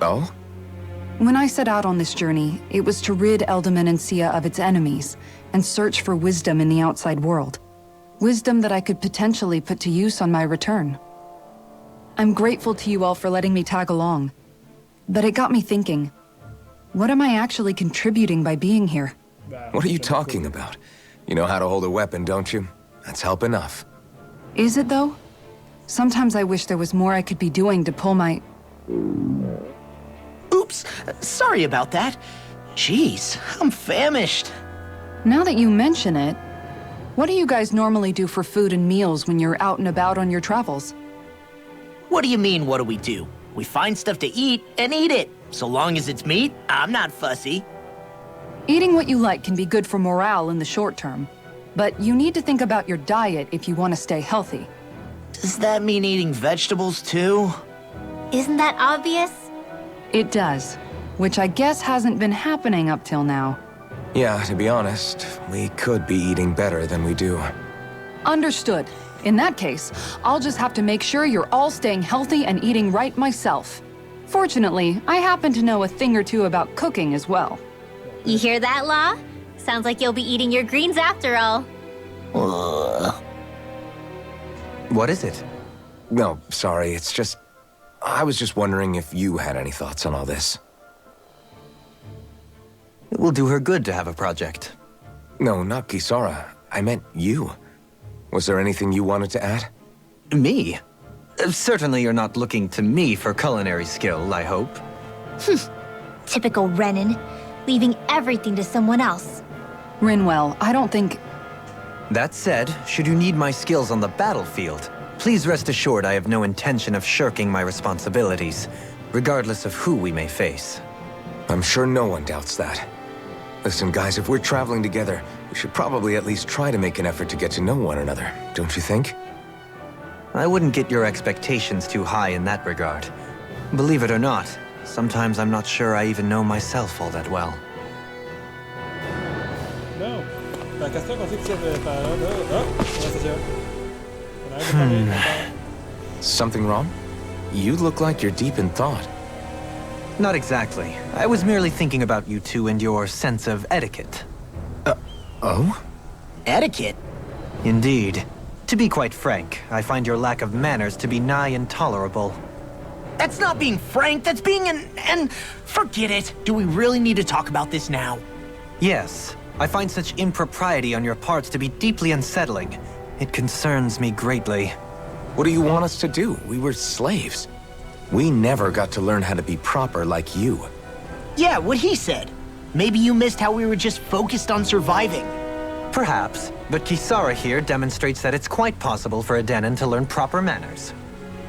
Oh? When I set out on this journey, it was to rid Eldaman and Sia of its enemies, and search for wisdom in the outside world. Wisdom that I could potentially put to use on my return. I'm grateful to you all for letting me tag along. But it got me thinking, what am I actually contributing by being here? What are you talking about? You know how to hold a weapon, don't you? That's help enough. Is it though? Sometimes I wish there was more I could be doing to pull my... Oops, sorry about that. Jeez, I'm famished. Now that you mention it, what do you guys normally do for food and meals when you're out and about on your travels? What do you mean, what do we do? We find stuff to eat and eat it. So long as it's meat, I'm not fussy. Eating what you like can be good for morale in the short term, but you need to think about your diet if you want to stay healthy. Does that mean eating vegetables too? Isn't that obvious? It does, which I guess hasn't been happening up till now. Yeah, to be honest, we could be eating better than we do. Understood. In that case, I'll just have to make sure you're all staying healthy and eating right myself. Fortunately, I happen to know a thing or two about cooking as well. You hear that, Law? Sounds like you'll be eating your greens after all. What is it? No, sorry, it's just... I was just wondering if you had any thoughts on all this. It will do her good to have a project. No, not Kisara. I meant you. Was there anything you wanted to add? Me? Certainly you're not looking to me for culinary skill, I hope. Typical Renan, leaving everything to someone else. Rinwell, I don't think... That said, should you need my skills on the battlefield, please rest assured I have no intention of shirking my responsibilities, regardless of who we may face. I'm sure no one doubts that. Listen, guys, if we're traveling together, we should probably at least try to make an effort to get to know one another, don't you think? I wouldn't get your expectations too high in that regard. Believe it or not, sometimes I'm not sure I even know myself all that well. Non. La question qu'on sait que c'est par là. Oh, c'est ça. On arrête de parler, Something wrong? You look like you're deep in thought. Not exactly. I was merely thinking about you two and your sense of etiquette. Oh? Etiquette? Indeed. To be quite frank, I find your lack of manners to be nigh intolerable. That's not being frank, that's being and forget it. Do we really need to talk about this now? Yes. I find such impropriety on your parts to be deeply unsettling. It concerns me greatly. What do you want us to do? We were slaves. We never got to learn how to be proper like you. Yeah, what he said. Maybe you missed how we were just focused on surviving. Perhaps, but Kisara here demonstrates that it's quite possible for a Denon to learn proper manners.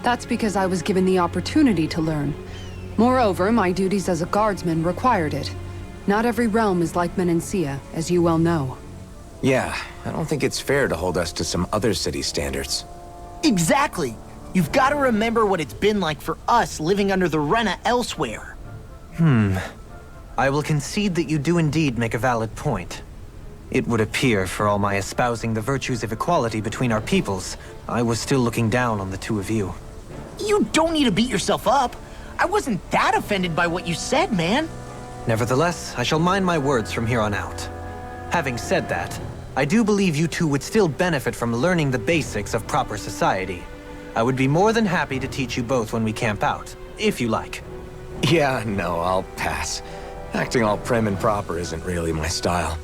That's because I was given the opportunity to learn. Moreover, my duties as a guardsman required it. Not every realm is like Menancia, as you well know. Yeah, I don't think it's fair to hold us to some other city standards. Exactly. You've got to remember what it's been like for us living under the Rena elsewhere. I will concede that you do indeed make a valid point. It would appear, for all my espousing the virtues of equality between our peoples, I was still looking down on the two of you. You don't need to beat yourself up. I wasn't that offended by what you said, man. Nevertheless, I shall mind my words from here on out. Having said that, I do believe you two would still benefit from learning the basics of proper society. I would be more than happy to teach you both when we camp out, if you like. Yeah, no, I'll pass. Acting all prim and proper isn't really my style.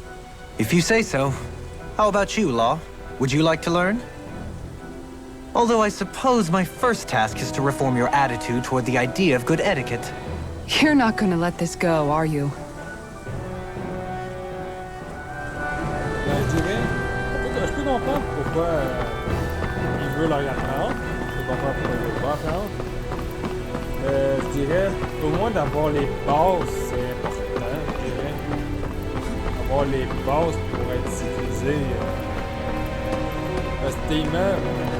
If you say so. How about you, Law? Would you like to learn? Although I suppose my first task is to reform your attitude toward the idea of good etiquette. You're not gonna let this go, are you? Ben, je dirais, je peux comprendre pourquoi il veut leur apprendre. Je peux comprendre pourquoi il veut pas apprendre. Je dirais, au moins d'avoir les bases, c'est important, je dirais. Avoir les bases pour être civilisé. Parce que tellement,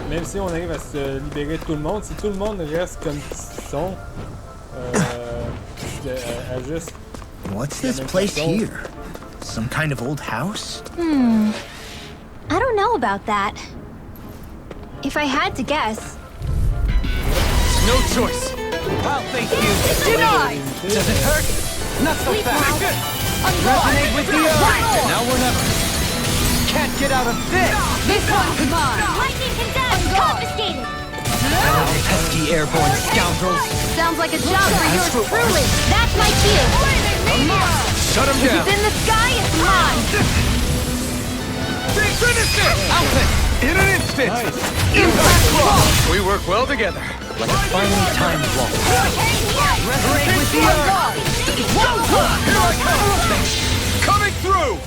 même si on arrive à se libérer de tout le monde, si tout le monde reste comme ils sont, à juste... What's this place here? Some kind of old house? I don't know about that. If I had to guess... No choice. I'll face you. Denied! Does it hurt? Not so fast. Resonate with the earth. Now or never. Can't get out of this. This one's mine! Lightning condemned! Confiscated! Pesky airborne scoundrels. Sounds like a job for yours truly. That's my cue. Shut him If down. it's in the sky, it's mine. Finish it! Outfit! In an instant! Impact block! We work well together. Like a finely timed walk. Resonate with the earth! Here I come! Coming through!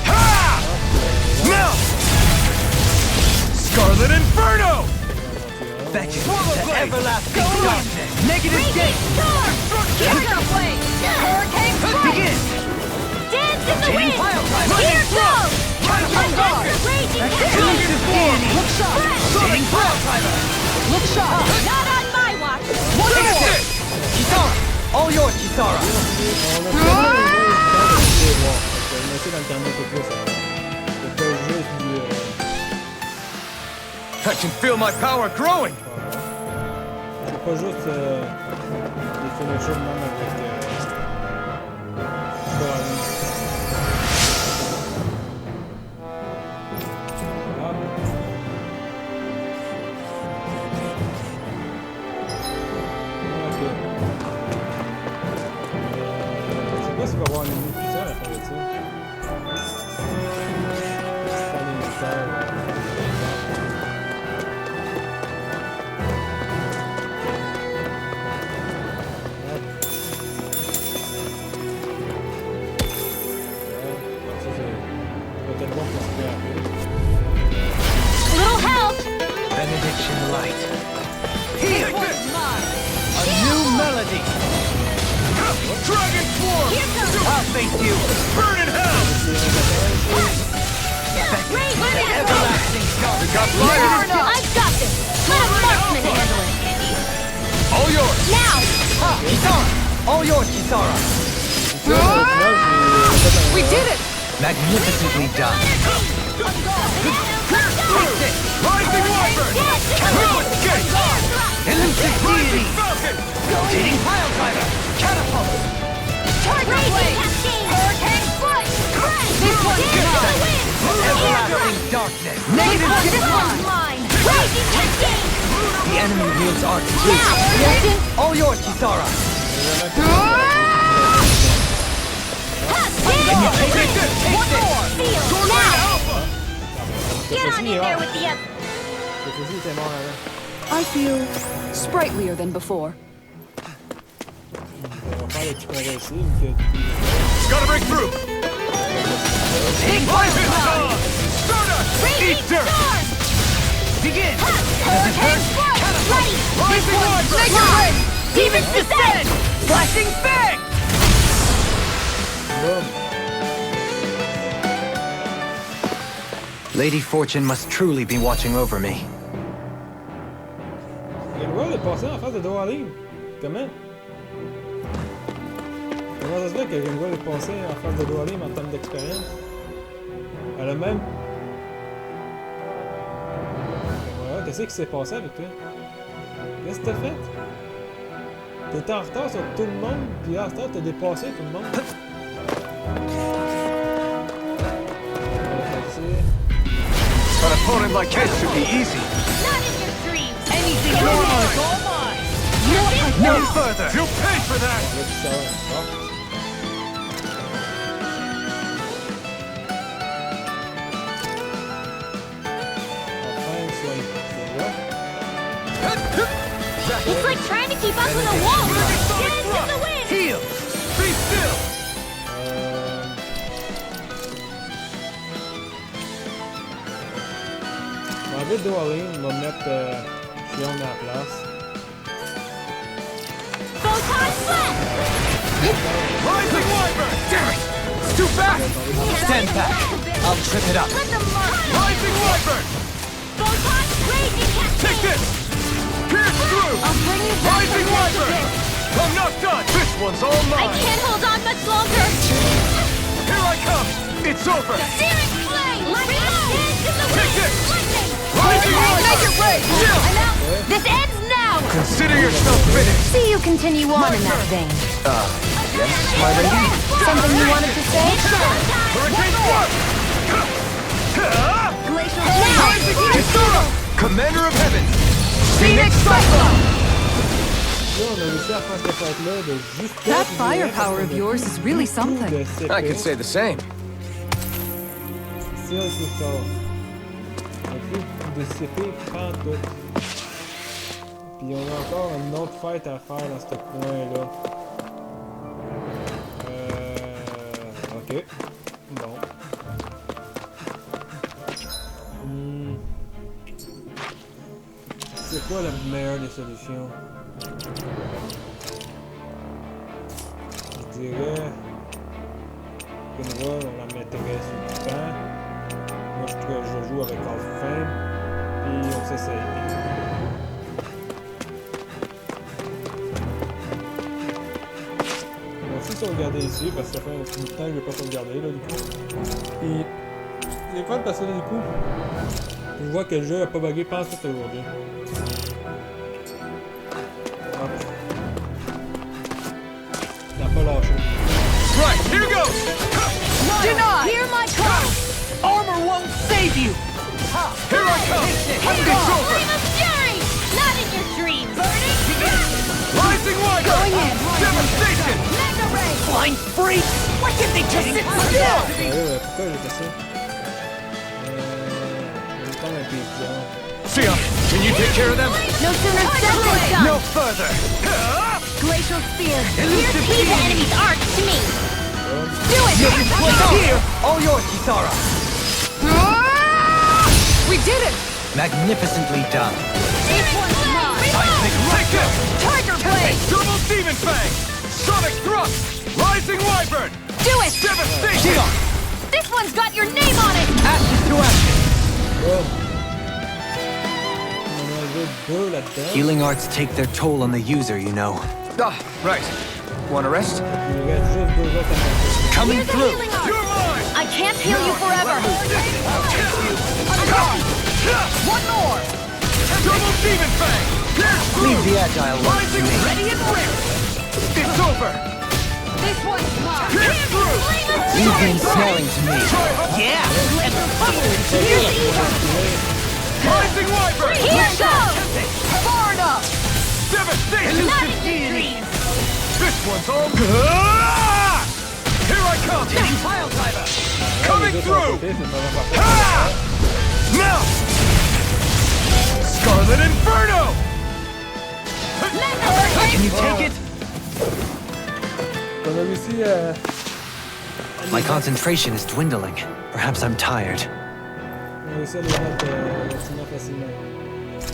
Ha! Now! Scarlet Inferno! Beckon to everlasting darkness. Negative gate! Hurricane Begin! Dance in the Rotating wind! pile driver! Here goes! Raging Elusive deity! Look sharp! Rotating pile driver! Look sharp! Not on my watch! Finish it! Kisara! All yours, Kisara! On essaie d'alterner un peu plus. C'est pas juste du... I can feel my power growing! C'est pas juste des finishers même avec... Dohalim. Ok. Je sais pas s'il va y avoir un ennemi puissant à la fin de ça. Pas des mystères, Little help! Benediction light. Here! A new melody! Dragon form! Here comes I'll face you. Burn in hell! Raging Everlasting dark! We got No, light! no, I've got this! Let a marksman handle it! All yours! Now! Kisara! All yours, Kisara! We did it! Magnificently done. Rising Wyvern! Liquid Gate! Elusive deity! Falcon! Rotating pile driver! Catapult! Tiger Blade! Hurricane Foot! This one's mine! Everlasting darkness! This one's mine! Raging Cascade! The enemy wields arts too. Now! Listen! All yours, Kisara! Can you take it? One more! Seal! Now! Alpha! Get on in there with the other! Ceci était mort avant. I feel sprightlier than before. On va faire les petits progressifs. Que... Gotta break through! Big Life is on! Stardust! Raging Eat dirt! Storm! Begin! Hurricane Foot! Ready! Rising Wyvern! Light! Demon's Descent! Flashing Fang! Boum. Lady Fortune must truly be watching over me. Gamewell est passé en face de Dohalim. Comment? Comment ça se fait que Gamewell est passé en face de Dohalim en termes d'expérience? Elle a même... Voilà, qu'est-ce qui s'est passé avec toi? Qu'est-ce que t'as fait? T'étais en retard sur tout le monde, puis à ce temps, t'as dépassé tout le monde. An opponent like this should be easy. Not in your dreams! Anything normal is all mine! No further! You'll pay for that! Là, tu sors. Enfin, soit là. keep up with a wall! Dance in the wind! Heal! Be still! Je vais enlever Dohalim, on va mettre Chion à la place. Photon flat! Rising Wyvern! Damn it! It's too fast! Stand back! I'll trip it up! Let them mark! Rising Wyvern! Photon raging cascade! Take this! Pierce through! I'll bring you back Rising from Wyvern! this. I'm not done! This one's all I mine! can't hold on much longer! Here I come! It's over! Searing flame! Dance in the Take wind! this! Lightning! Rising Wyvern! Make it rain! Yeah! I'm out! This ends now! Consider yourself finished! See you continue on in that vein. Yes, my lady? Something you wanted to say? Hurricane Swarm! Glacial Rising Kisura! Commander of Heaven! Phoenix Cyclone! Là, on a réussi à faire cette fête-là de juste... That firepower of yours is really something. I could say the same. C'est ça qui sort. Un peu de CP prend tout. Puis on a encore une autre fête à faire dans ce coin-là. Ok. Bon. C'est quoi la meilleure des solutions? Je dirais... Une voile, on la mettrait sur le banc. Moi, je joue avec Alpha. Puis on s'essaye. On va aussi sauvegarder ici, parce que ça fait un petit bout de temps que je ne vais pas sauvegarder, là, du coup. Puis, c'est fun parce que, là, du coup, je vois que le jeu n'a pas bugué pendant tout aujourd'hui. Hop. Il n'a pas lâché. Right, here goes! Deny! Hear my call! Armor won't save you! Here I come! It's over! Flame of Fury! Not in your dreams! Burning! Rising Wyvern! Going in! Devastation! Mega Ray! Blind freak! Why can't they just sit still? Pourquoi j'ai fait ça? Je vais prendre un peu de genre. Sia, can you take care of them? No sooner said than done! No further! Glacial Spear! Here's he the enemy's arch to me! Do it! Here! All yours, Kisara! We did it! Magnificently done. This one's mine! Take this! Tiger Blade! Turbo Demon Fang! Sonic Thrust! Rising Wyvern! Do it! Devastation! This one's got your name on it! Ashes to ashes! Oh! On a enlevé deux là-dedans. Healing arts take their toll on the user, you know. Ah, right. Want a rest? Il reste juste deux autres à faire. Coming Here's a through! healing art! You're mine! I can't heal you forever! One more! Turbo Demon Fang! Pierce through! Leave the agile ones to Rising me. ready and ready! It's over! This one's mine! Pierce through! Leave the ensnaring to me. Yeah! Here's Eva! Rising Wyvern! Here goes! Far enough! Devastation! Not in your dreams! This one's all good! Here I come! Pile driver! Coming through! Ha! Now! Scarlet Inferno! Can you take it? On a réussi à... My concentration is dwindling. Perhaps I'm tired. On a réussi à les mettre relativement facilement.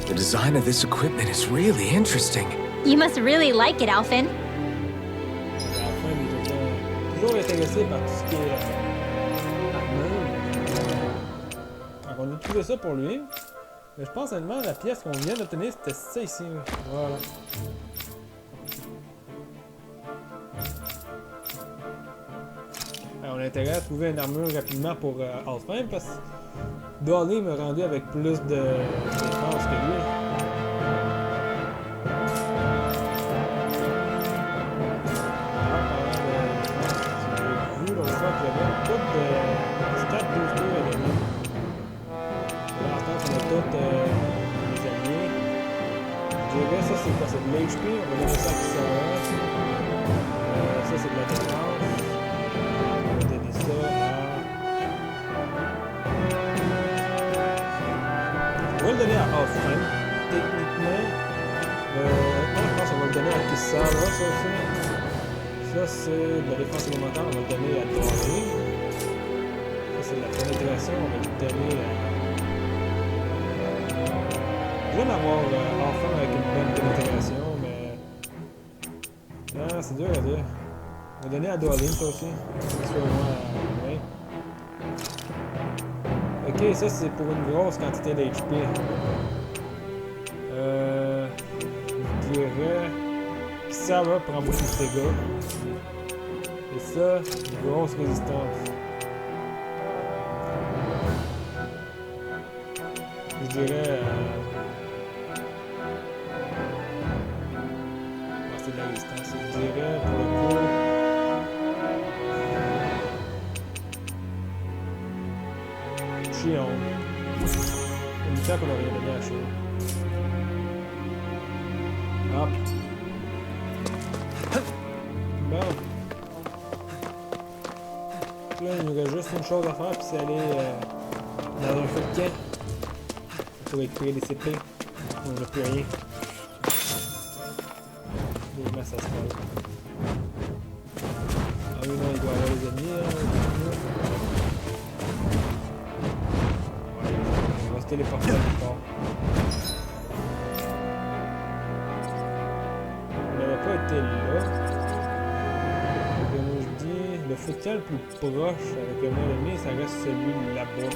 The design of this equipment is really interesting. You must really like it, Alphen. À la fin, il est toujours intéressé par tout ce qui est armure. Donc on a trouvé ça pour lui. Mais je pense seulement la pièce qu'on vient d'obtenir, c'était ça ici. Voilà. Alors, on a intérêt à trouver une armure rapidement pour Alphen parce que Dohalim m'a rendu avec plus de défense que lui. Vu l'autre fois que j'avais tout de stats booster à donner. Là, en tant qu'on a tout les alliés. Je dirais ça c'est quoi? C'est de l'HP, on va donner ça à Kisara. Ça c'est de la défense. On va donner ça à... On va le donner à Alphen, techniquement. Je pense qu'on va le donner à qui s'en va, ça aussi. Ça, c'est de la défense élémentaire, on va le donner à Dohalim. Ça, c'est de la pénétration, on va le donner à... J'aime avoir enfant avec une bonne pénétration, mais... Ah, c'est dur à dire. On va donner à Dohalim, ça aussi. Soit moi, oui. Ok, ça, c'est pour une grosse quantité d'HP. Je dirais... Ça va prendre beaucoup de dégâts. Et ça, une grosse résistance. Je dirais... c'est de la résistance. Je dirais, pour le coup... Chion. Une fois qu'on aurait donné à Chion. Hop. Bon. Là, il nous reste juste une chose à faire, puis c'est aller dans un feu de camp pour récupérer des CP. On n'a plus rien. Les masses à se passe. Ah oui, non, il doit y avoir les ennemis, là. Ouais, on va se téléporter à quelque part. On n'avait pas été là. Comme je dis, le feu de camp le plus proche avec le moins ennemi, ça reste celui là-bas.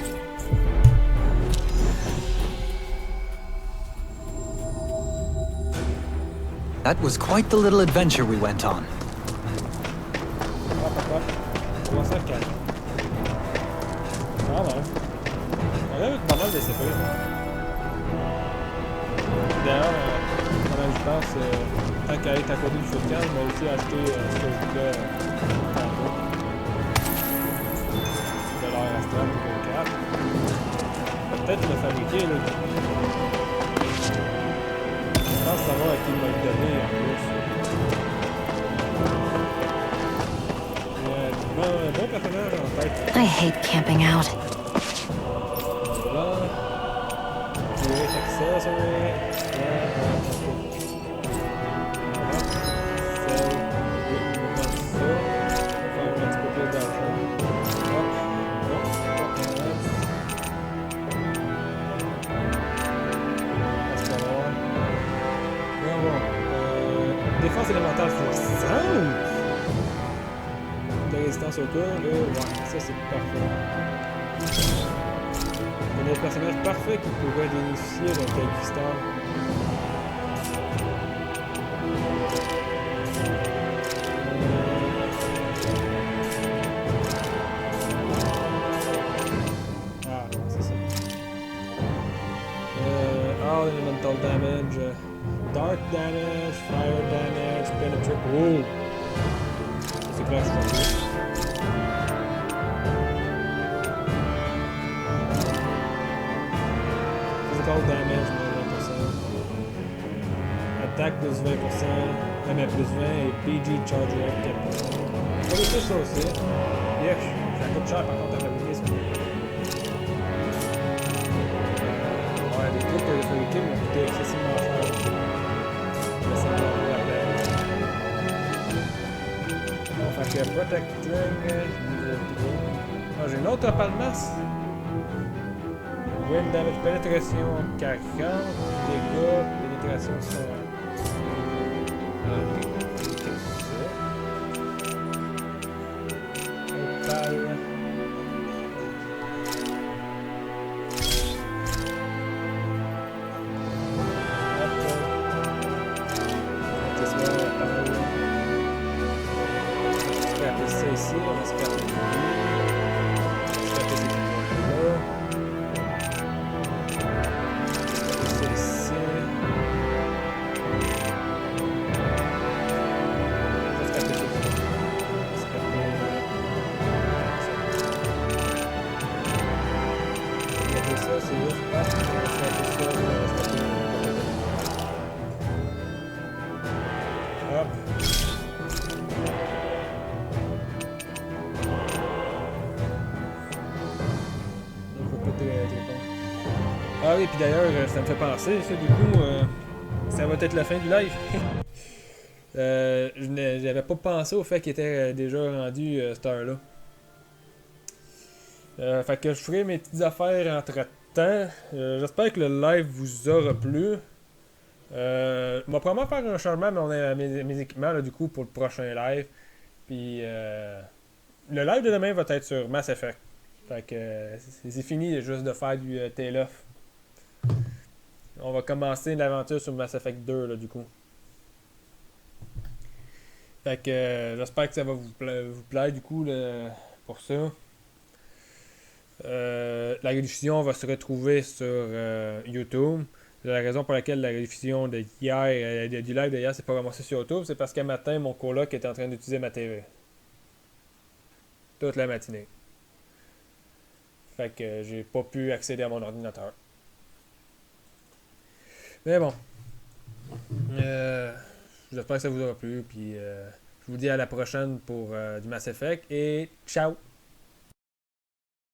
That was quite the little adventure we went on. Hop, hop, hop. On va faire calme. Ah ouais. On a eu pas mal de CP. D'ailleurs, pendant que je pense, tant qu'à être à côté du feu de camp, on va aussi acheter ce que je voulais tantôt. De l'air astral pour le cap. Peut-être le fabriquer, là. Je pense savoir à qui il m'a donné en plus. Un bon personnage en tête. I hate camping out. Voilà. Create accessory. Défense élémentaire puissante! De résistance au cas, ouais, ça c'est parfait. On a le personnage parfait qui pourrait bénéficier d'un tel cristal. Ah, non, c'est ça. All elemental damage. Dark damage, fire damage, penetrate. Oh! C'est clair, je crois. Physical damage, moins 20%. Attaque plus 20%. Mais plus 20 et PG charge rate 4%. On va laisser ça aussi. Yes! Ça coûte cher par contre à fabriquer ça. Ouais, les trucs que j'ai fabriqués m'ont coûté excessivement cher. Fait que protecting niveau 3. Ah, j'ai une autre palmasse. Wind damage, pénétration 40, dégâts, pénétration 100. Ok, c'est ça. Opal. Ici, on va se faire des ici. Ça, c'est juste parce que je vais faire ça. Hop. Ah oui, puis d'ailleurs, ça me fait penser, ça, du coup, ça va être la fin du live. J'avais pas pensé au fait qu'il était déjà rendu cette heure-là. Fait que je ferai mes petites affaires entre-temps. J'espère que le live vous aura plu. On va probablement faire un changement à mes équipements là, du coup pour le prochain live. Puis le live de demain va être sur Mass Effect. Fait que c'est fini juste de faire du tail off. On va commencer l'aventure sur Mass Effect 2 là, du coup. Fait que j'espère que ça va vous plaire du coup pour ça. La rediffusion va se retrouver sur YouTube. La raison pour laquelle la rediffusion de hier, du live d'hier, c'est pas ramassé sur YouTube, c'est parce qu'un matin, mon coloc était en train d'utiliser ma TV. Toute la matinée. Fait que j'ai pas pu accéder à mon ordinateur. Mais bon. J'espère que ça vous aura plu. Puis je vous dis à la prochaine pour du Mass Effect. Et ciao!